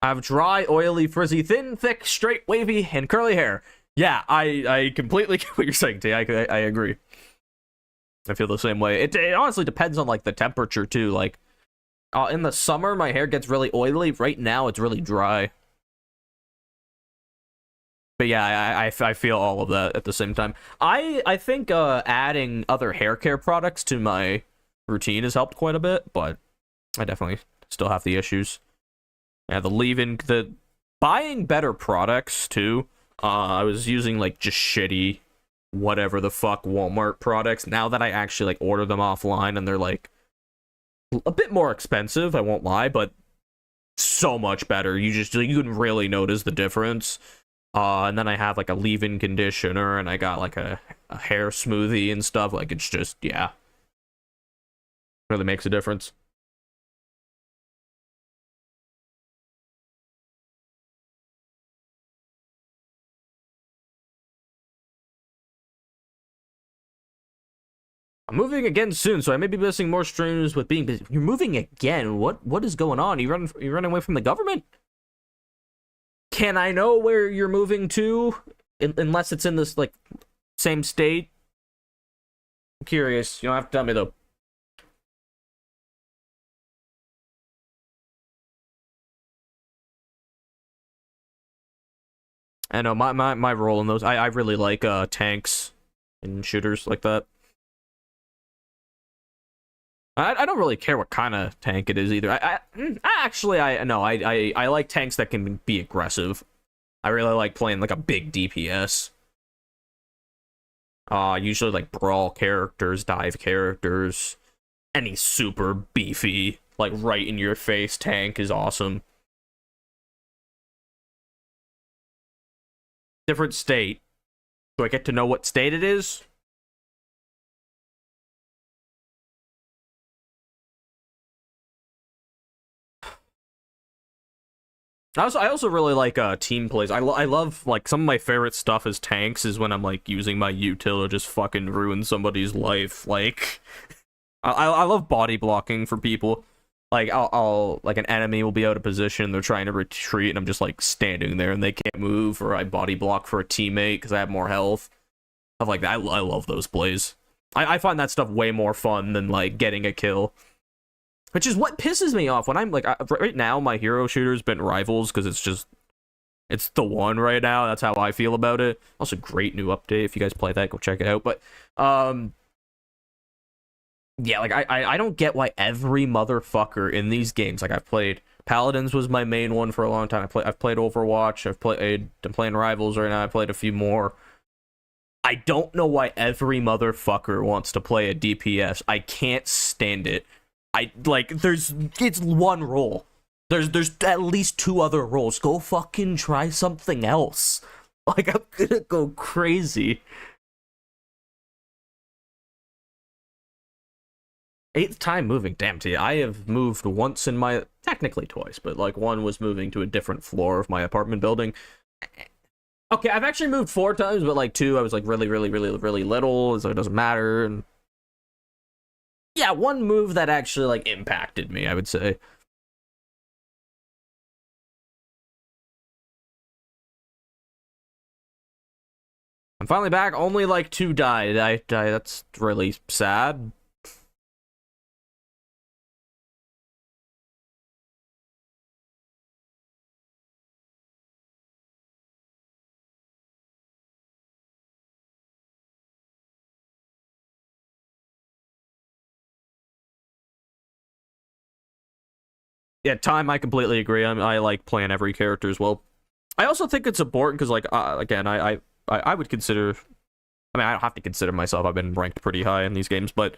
I have dry, oily, frizzy, thin, thick, straight, wavy, and curly hair. Yeah, I completely get what you're saying, T. I agree. I feel the same way. It honestly depends on like the temperature too. Like in the summer, my hair gets really oily. Right now, it's really dry. But yeah, I feel all of that at the same time. I think adding other hair care products to my routine has helped quite a bit, but I definitely still have the issues. Yeah, the buying better products too. I was using like just shitty whatever the fuck Walmart products. Now that I actually like order them offline and they're like a bit more expensive, I won't lie, but so much better. You can really notice the difference. And then I have like a leave-in conditioner, and I got like a hair smoothie and stuff. Like it's just, yeah, really makes a difference. I'm moving again soon, so I may be missing more streams with being busy. You're moving again? What is going on? You running away from the government? Can I know where you're moving to? Unless it's in this like same state. I'm curious. You don't have to tell me though. I know my role in those. I really like tanks and shooters like that. I don't really care what kind of tank it is either. I like tanks that can be aggressive. I really like playing like a big DPS. Usually like brawl characters, dive characters, any super beefy, like right in your face tank is awesome. Different state. Do I get to know what state it is? I also really like team plays. I love like some of my favorite stuff as tanks is when I'm like using my util to just fucking ruin somebody's life. Like I love body blocking for people. Like I'll like an enemy will be out of position, they're trying to retreat, and I'm just like standing there and they can't move, or I body block for a teammate because I have more health. Stuff like that. I love those plays. I find that stuff way more fun than like getting a kill. Which is what pisses me off when I'm like, right now my hero shooter's been Rivals because it's the one right now. That's how I feel about it. Also, great new update. If you guys play that, go check it out. But yeah, like I don't get why every motherfucker in these games, like I've played Paladins was my main one for a long time. I've played Overwatch. I'm playing Rivals right now. I played a few more. I don't know why every motherfucker wants to play a DPS. I can't stand it. It's one role. There's at least 2 other roles. Go fucking try something else. Like, I'm gonna go crazy. 8th time moving. Damn, T. I have moved once technically twice, but like one was moving to a different floor of my apartment building. Okay, I've actually moved 4 times, but like 2, I was like really little, so it doesn't matter. And yeah, one move that actually like impacted me, I would say. I'm finally back. Only like 2 died. That's really sad. Yeah, time, I completely agree. I like playing every character as well. I also think it's important because, like, again, I would consider... I mean, I don't have to consider myself. I've been ranked pretty high in these games, but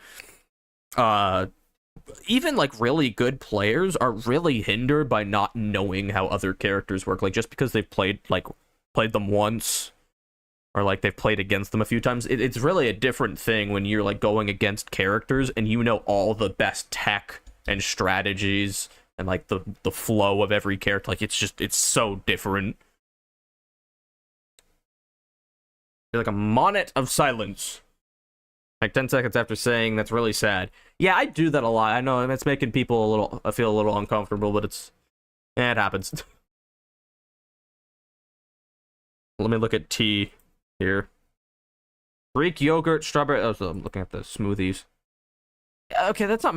even, like, really good players are really hindered by not knowing how other characters work. Like, just because they've played them once, or, like, they've played against them a few times, it's really a different thing when you're, like, going against characters and you know all the best tech and strategies and, like, the flow of every character. Like, it's so different. You're like a monet of silence. Like 10 seconds after saying that's really sad. Yeah, I do that a lot. I know it's making people I feel a little uncomfortable, but it happens. Let me look at tea here. Greek yogurt, strawberry. Oh, so I'm looking at the smoothies. Okay, that's not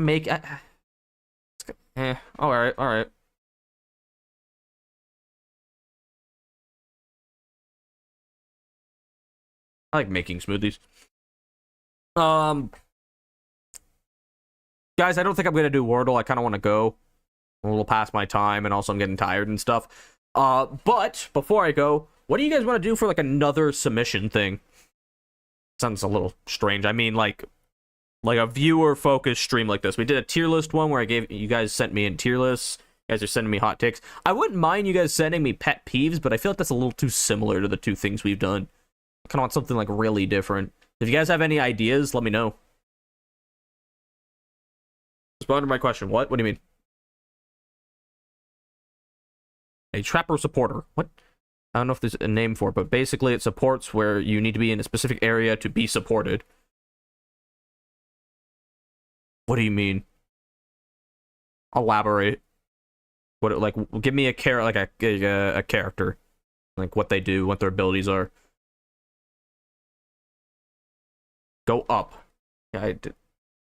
all right, all right. I like making smoothies. Guys, I don't think I'm gonna do Wordle. I kind of want to go. I'm a little past my time, and also I'm getting tired and stuff. But before I go, what do you guys want to do for, like, another submission thing? Sounds a little strange. I mean, like a viewer-focused stream like this. We did a tier list one where you guys sent me in tier lists. You guys are sending me hot takes. I wouldn't mind you guys sending me pet peeves, but I feel like that's a little too similar to the two things we've done. I kind of want something, like, really different. If you guys have any ideas, let me know. Respond to my question. What? What do you mean? A trapper supporter. What? I don't know if there's a name for it, but basically it supports where you need to be in a specific area to be supported. What do you mean? Elaborate. What, like, give me a character, like what they do, what their abilities are. Go up. Yeah, I don't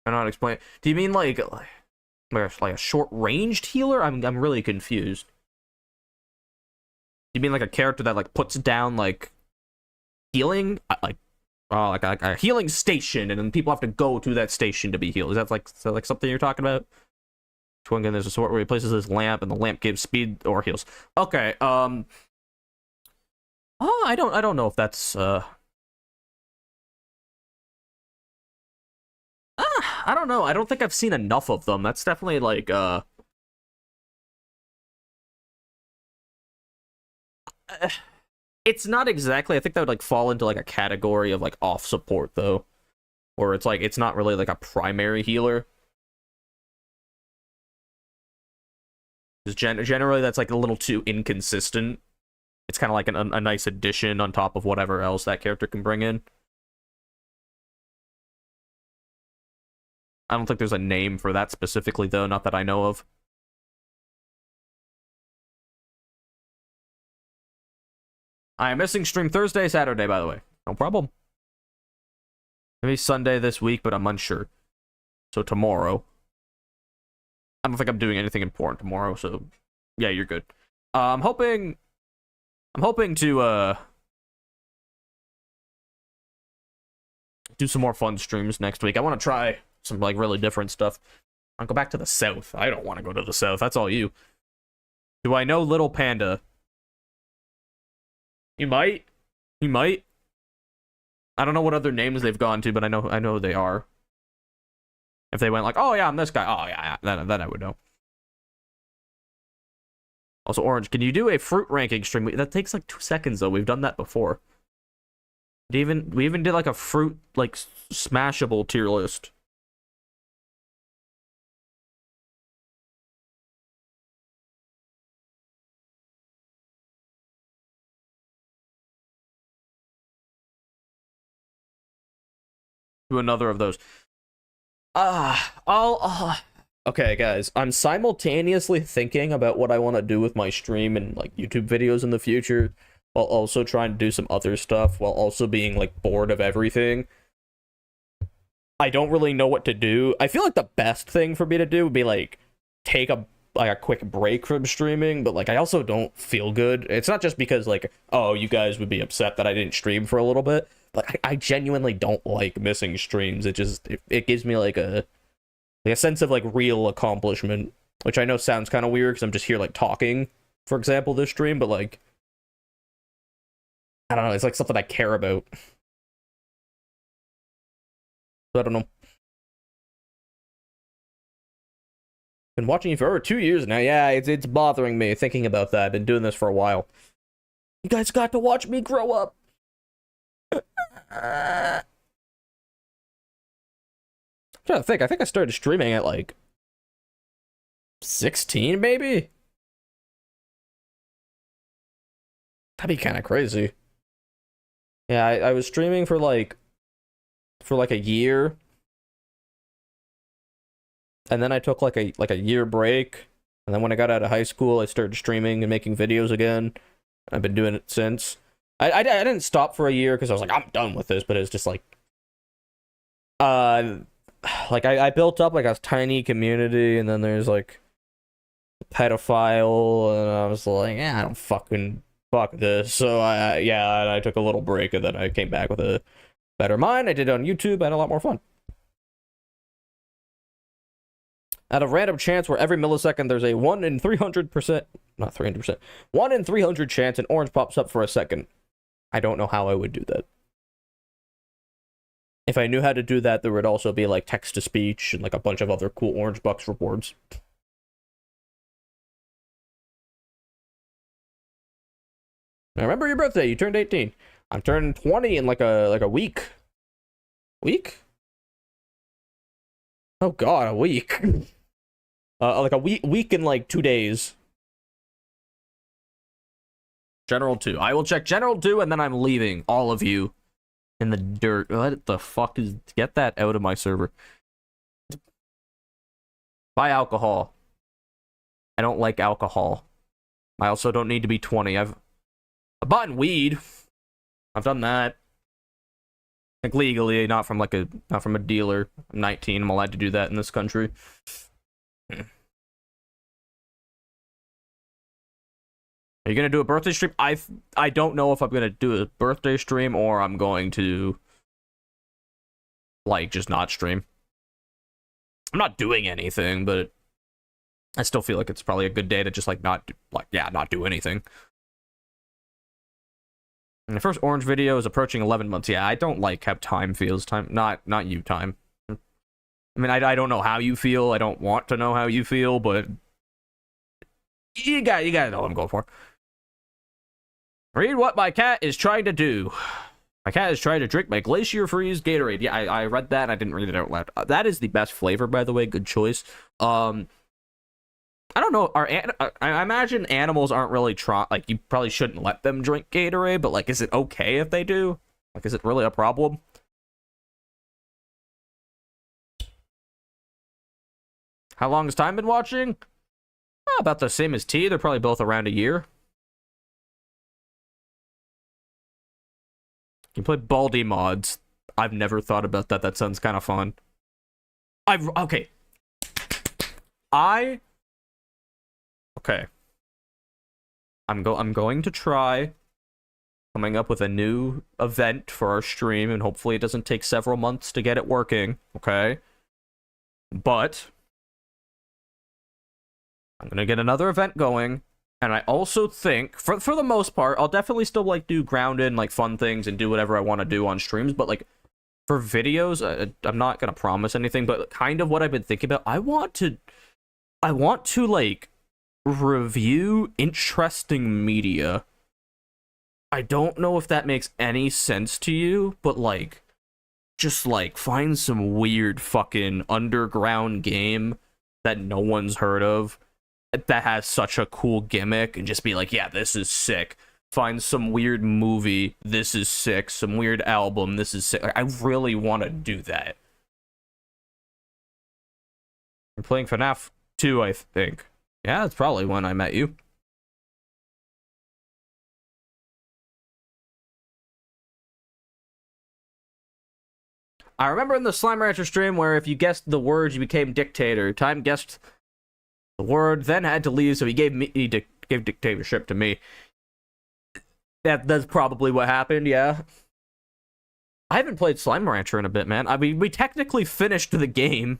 know how to explain it. Do you mean like a short-ranged healer? I'm really confused. You mean like a character that, like, puts down, like, healing, like a healing station, and then people have to go to that station to be healed? Is that like something you're talking about? One gun, there's a sort where he places this lamp, and the lamp gives speed or heals. Okay. Oh, I don't know if that's I don't know. I don't think I've seen enough of them. That's definitely like it's not exactly. I think that would, like, fall into, like, a category of, like, off support though, or it's like it's not really like a primary healer. Generally that's, like, a little too inconsistent. It's kind of like a nice addition on top of whatever else that character can bring in. I don't think there's a name for that specifically, though, not that I know of. I am missing stream Thursday, Saturday, by the way. No problem. Maybe Sunday this week, but I'm unsure. So tomorrow. I don't think I'm doing anything important tomorrow, so yeah, you're good. I'm hoping to do some more fun streams next week. I want to try some, like, really different stuff. I'll go back to the south. I don't want to go to the south. That's all you. Do I know Little Panda? You might. You might. I don't know what other names they've gone to, but I know they are. If they went like, oh yeah, I'm this guy. Oh yeah, then I would know. Also, Orange, can you do a fruit ranking stream? That takes like 2 seconds though. We've done that before. We even did like a fruit, like, smashable tier list. Do another of those. Okay, guys, I'm simultaneously thinking about what I want to do with my stream and, like, YouTube videos in the future, while also trying to do some other stuff, while also being, like, bored of everything. I don't really know what to do. I feel like the best thing for me to do would be, like, take a quick break from streaming, but, like, I also don't feel good. It's not just because, like, oh, you guys would be upset that I didn't stream for a little bit. Like, I genuinely don't like missing streams. It gives me, like, a sense of, like, real accomplishment. which I know sounds kind of weird because I'm just here like talking, for example, this stream, but like, I don't know, it's like something I care about. So I don't know. Been watching you for over 2 years now. Yeah, it's bothering me thinking about that. Been doing this for a while. You guys got to watch me grow up. I'm trying to think. I think I started streaming at like 16, maybe? That'd be kind of crazy. Yeah, I was streaming for like a year. And then I took like a year break. And then when I got out of high school, I started streaming and making videos again. I've been doing it since. I didn't stop for a year because I was like, I'm done with this, but it's just like I built up like a tiny community, and then there's like pedophile, and I was like, yeah, I don't fucking fuck this. So I took a little break, and then I came back with a better mind. I did it on YouTube. I had a lot more fun. At a random chance where every millisecond there's a 1 in 300%, not 300%, 1 in 300 chance an orange pops up for a second. I don't know how I would do that. If I knew how to do that, there would also be like text-to-speech and like a bunch of other cool OrangeBuckz rewards. Now remember your birthday, you turned 18. I'm turning 20 in like a week. Week? Oh god, a week. Like a week in like 2 days. General 2. I will check General 2 and then I'm leaving all of you in the dirt. What the fuck is... Get that out of my server. Buy alcohol. I don't like alcohol. I also don't need to be 20. I've bought weed. I've done that. Like legally, not from a dealer. I'm 19. I'm allowed to do that in this country. Are you gonna do a birthday stream? I don't know if I'm gonna do a birthday stream or I'm going to like just not stream. I'm not doing anything, but I still feel like it's probably a good day to just like not do anything. And the first orange video is approaching 11 months. Yeah, I don't like how time feels. Time, not you, time. I mean, I don't know how you feel. I don't want to know how you feel, but you gotta know what I'm going for. Read what my cat is trying to do. My cat is trying to drink my Glacier Freeze Gatorade. Yeah, I read that and I didn't read it out loud. That is the best flavor, by the way. Good choice. I don't know. I imagine animals aren't really like, you probably shouldn't let them drink Gatorade, but like, is it okay if they do? Like, is it really a problem? How long has Time been watching? Oh, about the same as T. They're probably both around a year. You play Baldi mods. I've never thought about that. That sounds kind of fun. Okay. I'm going to try coming up with a new event for our stream, and hopefully it doesn't take several months to get it working, okay? But I'm gonna get another event going, and I also think, for the most part, I'll definitely still like do grounded and like fun things and do whatever I want to do on streams, but like for videos, I'm not gonna promise anything, but kind of what I've been thinking about, I want to like review interesting media. I don't know if that makes any sense to you, but like, just like find some weird fucking underground game that no one's heard of that has such a cool gimmick and just be like, yeah, this is sick. Find some weird movie, this is sick. Some weird album, this is sick. Like, I really want to do that. I'm playing FNAF 2, I think. Yeah, that's probably when I met you. I remember in the Slime Rancher stream where if you guessed the words, you became dictator. Time guessed the word, then had to leave, so he gave dictatorship to me. That's probably what happened, yeah. I haven't played Slime Rancher in a bit, man. I mean, we technically finished the game.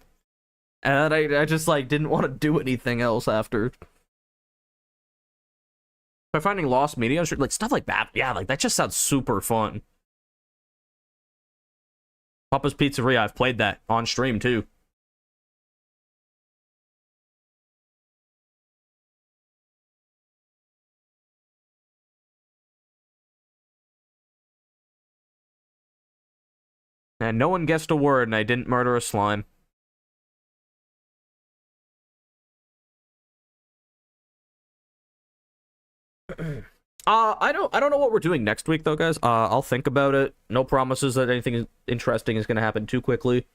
And I just like didn't want to do anything else after. By finding lost media, like stuff like that, yeah, like that just sounds super fun. Papa's Pizzeria, I've played that on stream too. And no one guessed a word, and I didn't murder a slime. I don't know what we're doing next week though, guys. I'll think about it. No promises that anything interesting is gonna happen too quickly.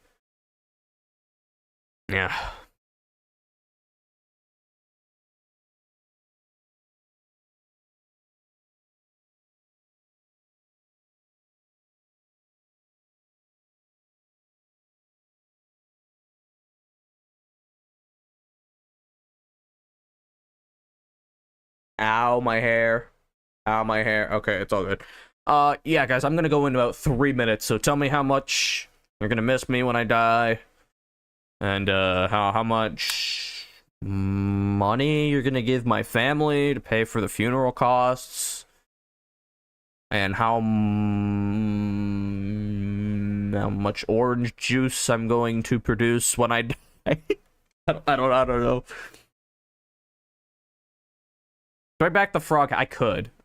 Yeah. Ow, my hair. Ow, my hair. Okay, it's all good. Yeah, guys, I'm gonna go in about 3 minutes, so tell me how much you're gonna miss me when I die. And, how much money you're gonna give my family to pay for the funeral costs. And how much orange juice I'm going to produce when I die. I don't know. Bring back the frog hat. I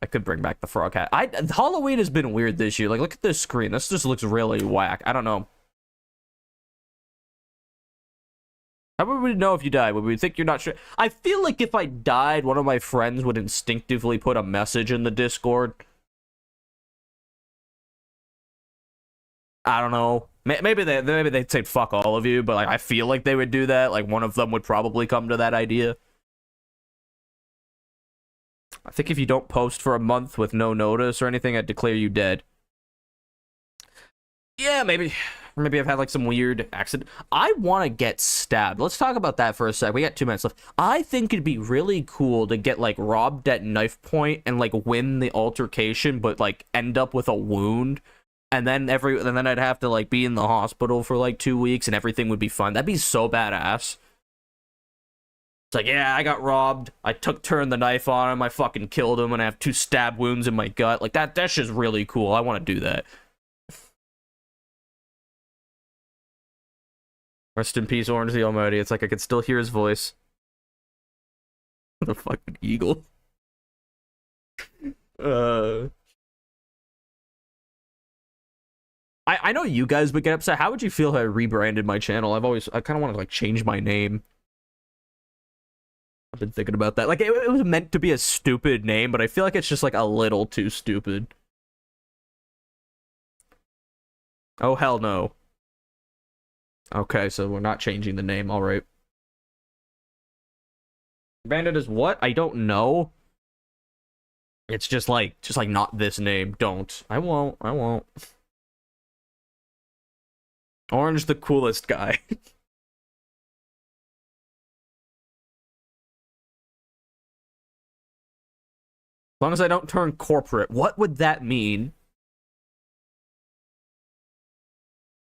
could bring back the frog hat. Halloween has been weird this year. Like, look at this screen. This just looks really whack. I don't know. How would we know if you died? Would we think you're not sure? I feel like if I died, one of my friends would instinctively put a message in the Discord. I don't know. Maybe they'd say fuck all of you, but like I feel like they would do that. Like one of them would probably come to that idea. I think if you don't post for a month with no notice or anything, I'd declare you dead. Yeah, maybe. Or maybe I've had like some weird accident. I want to get stabbed. Let's talk about that for a sec. We got 2 minutes left. I think it'd be really cool to get like robbed at knife point and like win the altercation, but like end up with a wound. And then I'd have to like be in the hospital for like 2 weeks and everything would be fun. That'd be so badass. It's like, yeah, I got robbed. I turned the knife on him. I fucking killed him, and I have 2 stab wounds in my gut. Like that's just really cool. I want to do that. Rest in peace, Orange the Almighty. It's like I could still hear his voice. The fucking eagle. I know you guys would get upset. How would you feel if I rebranded my channel? I kind of want to like change my name. I've been thinking about that. Like, it was meant to be a stupid name, but I feel like it's just, like, a little too stupid. Oh, hell no. Okay, so we're not changing the name, alright. Bandit is what? I don't know. It's just like, not this name. Don't. I won't. Orange the coolest guy. As long as I don't turn corporate. What would that mean?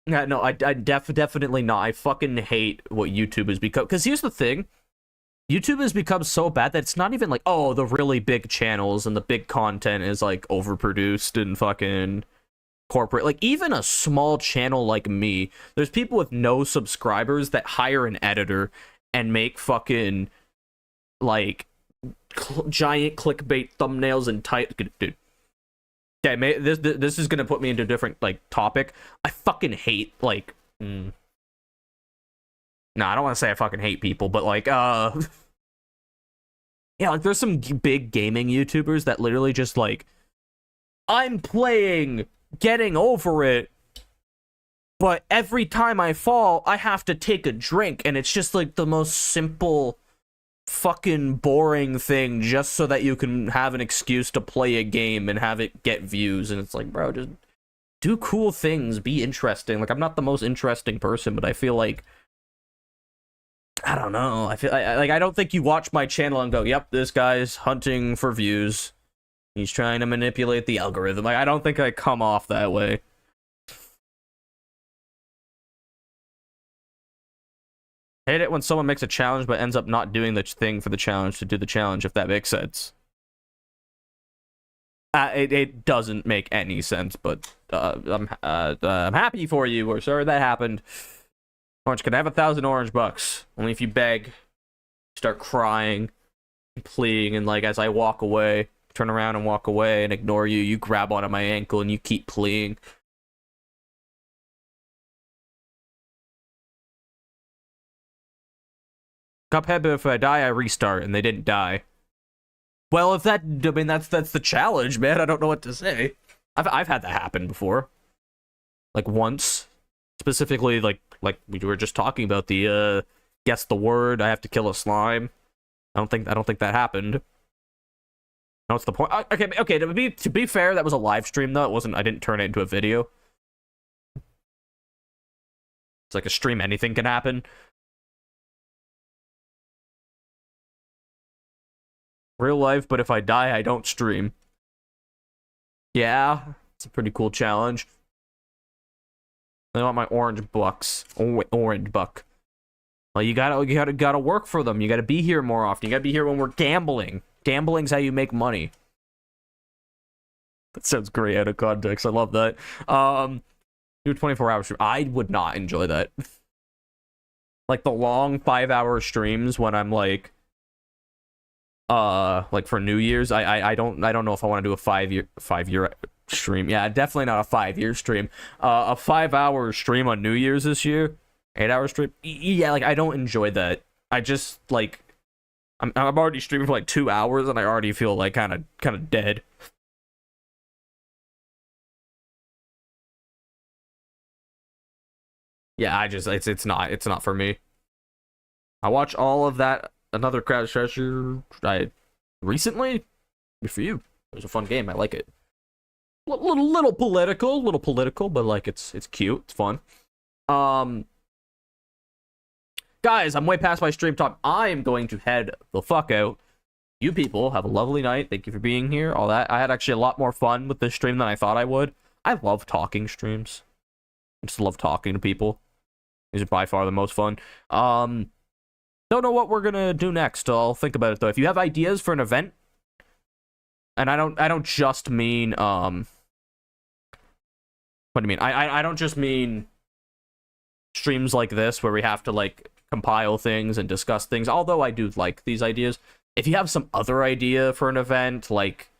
Yeah, no, I definitely not. I fucking hate what YouTube has become. Because here's the thing. YouTube has become so bad that it's not even like, oh, the really big channels and the big content is like overproduced and fucking corporate. Like, even a small channel like me, there's people with no subscribers that hire an editor and make fucking, like, giant clickbait thumbnails and dude. Okay, this is gonna put me into a different like topic. I fucking hate like. No, I don't want to say I fucking hate people, but like, yeah, like there's some big gaming YouTubers that literally just like, I'm playing, getting over it, but every time I fall, I have to take a drink, and it's just like the most simple, fucking boring thing just so that you can have an excuse to play a game and have it get views. And it's like, bro, just do cool things, be interesting. Like, I'm not the most interesting person, but I feel like, I don't know, I feel like I don't think you watch my channel and go, yep, this guy's hunting for views, he's trying to manipulate the algorithm. Like, I don't think I come off that way. Hate it when someone makes a challenge but ends up not doing the thing for the challenge to do the challenge, if that makes sense. It doesn't make any sense, but I'm happy for you. We're sorry that happened. Orange, can I have 1,000 OrangeBuckz? Only if you beg, start crying, pleading, and like as I walk away, turn around and walk away and ignore you, you grab onto my ankle and you keep pleading. Cuphead, but if I die, I restart, and they didn't die. Well, if that, I mean, that's the challenge, man. I don't know what to say. I've had that happen before, like once, specifically, like we were just talking about the guess the word. I have to kill a slime. I don't think that happened. No, what's the point? Okay. To be fair, that was a live stream though. It wasn't. I didn't turn it into a video. It's like a stream. Anything can happen. Real life, but if I die, I don't stream. Yeah, it's a pretty cool challenge. I want my OrangeBuckz. OrangeBuck. Well, you gotta work for them. You gotta be here more often. You gotta be here when we're gambling. Gambling's how you make money. That sounds great out of context. I love that. Do a 24-hour stream. I would not enjoy that. Like the long 5-hour streams when I'm like for New Year's, I don't know if I want to do a 5-year stream. Yeah, definitely not a 5-year stream. A 5-hour stream on New Year's this year, 8-hour stream. Yeah, like I don't enjoy that. I just like I'm already streaming for like 2 hours and I already feel like kind of dead. Yeah, it's not for me. I watch all of that. Another crowd treasure recently. Good for you. It was a fun game. I like it. Little political, but like it's cute. It's fun. Guys, I'm way past my stream time. I'm going to head the fuck out. You people have a lovely night. Thank you for being here. All that. I had actually a lot more fun with this stream than I thought I would. I love talking streams. I just love talking to people. These are by far the most fun. Don't know what we're gonna do next. I'll think about it though. If you have ideas for an event, and I don't just mean what do you mean? I don't just mean streams like this where we have to like compile things and discuss things. Although I do like these ideas. If you have some other idea for an event, like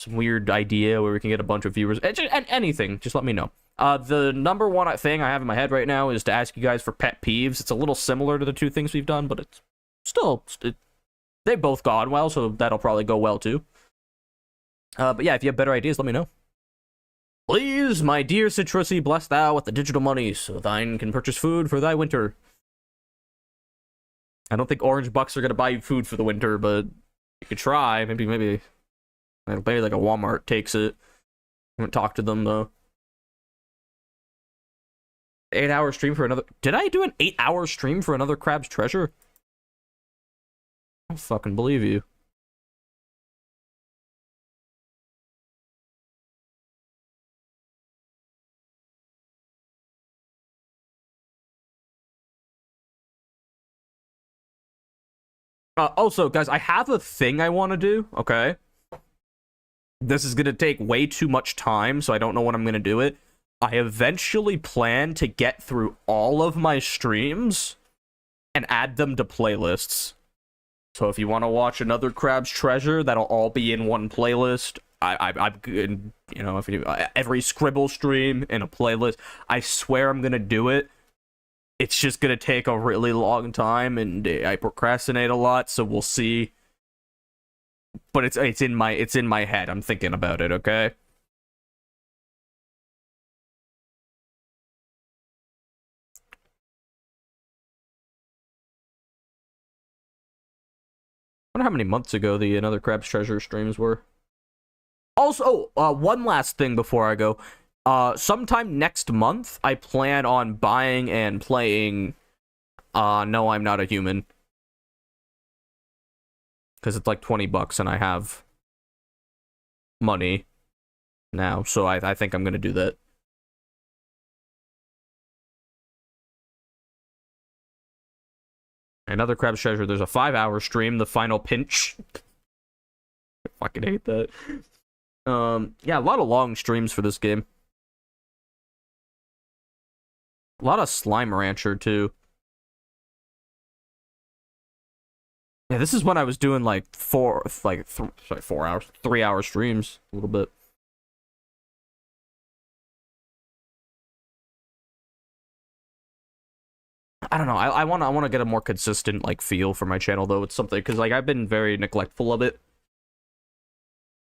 some weird idea where we can get a bunch of viewers, and anything, just let me know. The number one thing I have in my head right now is to ask you guys for pet peeves. It's a little similar to the two things we've done, but it's still, they've both gone well, so that'll probably go well too. But yeah, if you have better ideas, let me know. Please, my dear Citrusy, bless thou with the digital money, so thine can purchase food for thy winter. I don't think OrangeBuckz are gonna buy you food for the winter, but you could try. Maybe like a Walmart takes it. I haven't talked to them though. 8-hour stream for another. Did I do an 8-hour stream for another Crab's Treasure? I don't fucking believe you. Also, guys, I have a thing I want to do, okay? This is going to take way too much time, so I don't know when I'm going to do it. I eventually plan to get through all of my streams and add them to playlists. So if you want to watch another Crab's Treasure, that'll all be in one playlist. I'm good, you know, if you every Scribble stream in a playlist. I swear I'm gonna do it. It's just gonna take a really long time, and I procrastinate a lot, so we'll see. But it's in my head. I'm thinking about it, okay? I wonder how many months ago the Another Crab's Treasure streams were. Also, one last thing before I go. Sometime next month, I plan on buying and playing No, I'm Not a Human. Because it's like $20 and I have money now, so I think I'm going to do that. Another Crab's Treasure. There's a 5-hour stream, the final pinch. I fucking hate that. Yeah, a lot of long streams for this game. A lot of Slime Rancher, too. Yeah, this is when I was doing, like, 4 hours, 3-hour streams, a little bit. I don't know, I want to get a more consistent, like, feel for my channel, though. It's something, because, like, I've been very neglectful of it.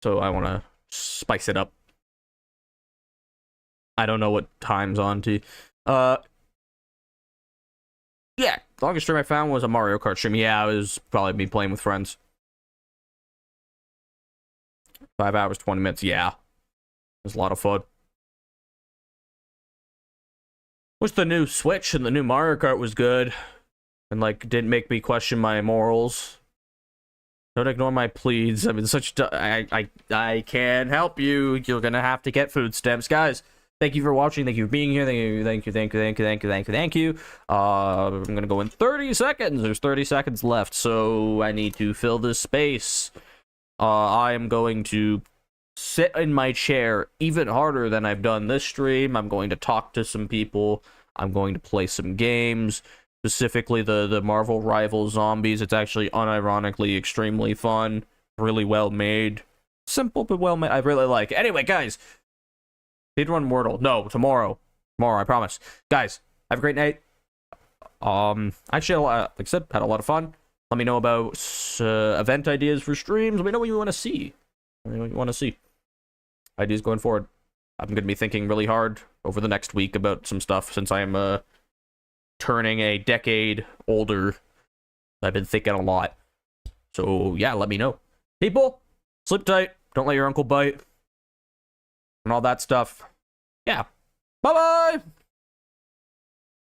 So I want to spice it up. I don't know what time's on to. Yeah, the longest stream I found was a Mario Kart stream. Yeah, it was probably me playing with friends. 5 hours, 20 minutes. Yeah, it was a lot of fun. Wish the new Switch and the new Mario Kart was good, and like didn't make me question my morals. Don't ignore my pleas. I mean, I can't help you. You're gonna have to get food stamps, guys. Thank you for watching. Thank you for being here. Thank you. I'm gonna go in 30 seconds. There's 30 seconds left, so I need to fill this space. I am going to sit in my chair even harder than I've done this stream. I'm going to talk to some people. I'm going to play some games. Specifically the Marvel Rival Zombies. It's actually unironically extremely fun. Really well made. Simple but well made. I really like it. Anyway, guys. Speedrun Wordle. No, tomorrow. Tomorrow, I promise. Guys, have a great night. Actually, like I said, had a lot of fun. Let me know about event ideas for streams. Let me know what you want to see. Let me know what you want to see. Ideas going forward. I'm going to be thinking really hard over the next week about some stuff since I am turning a decade older. I've been thinking a lot. So, yeah, let me know. People, sleep tight. Don't let your uncle bite. And all that stuff. Yeah. Bye-bye!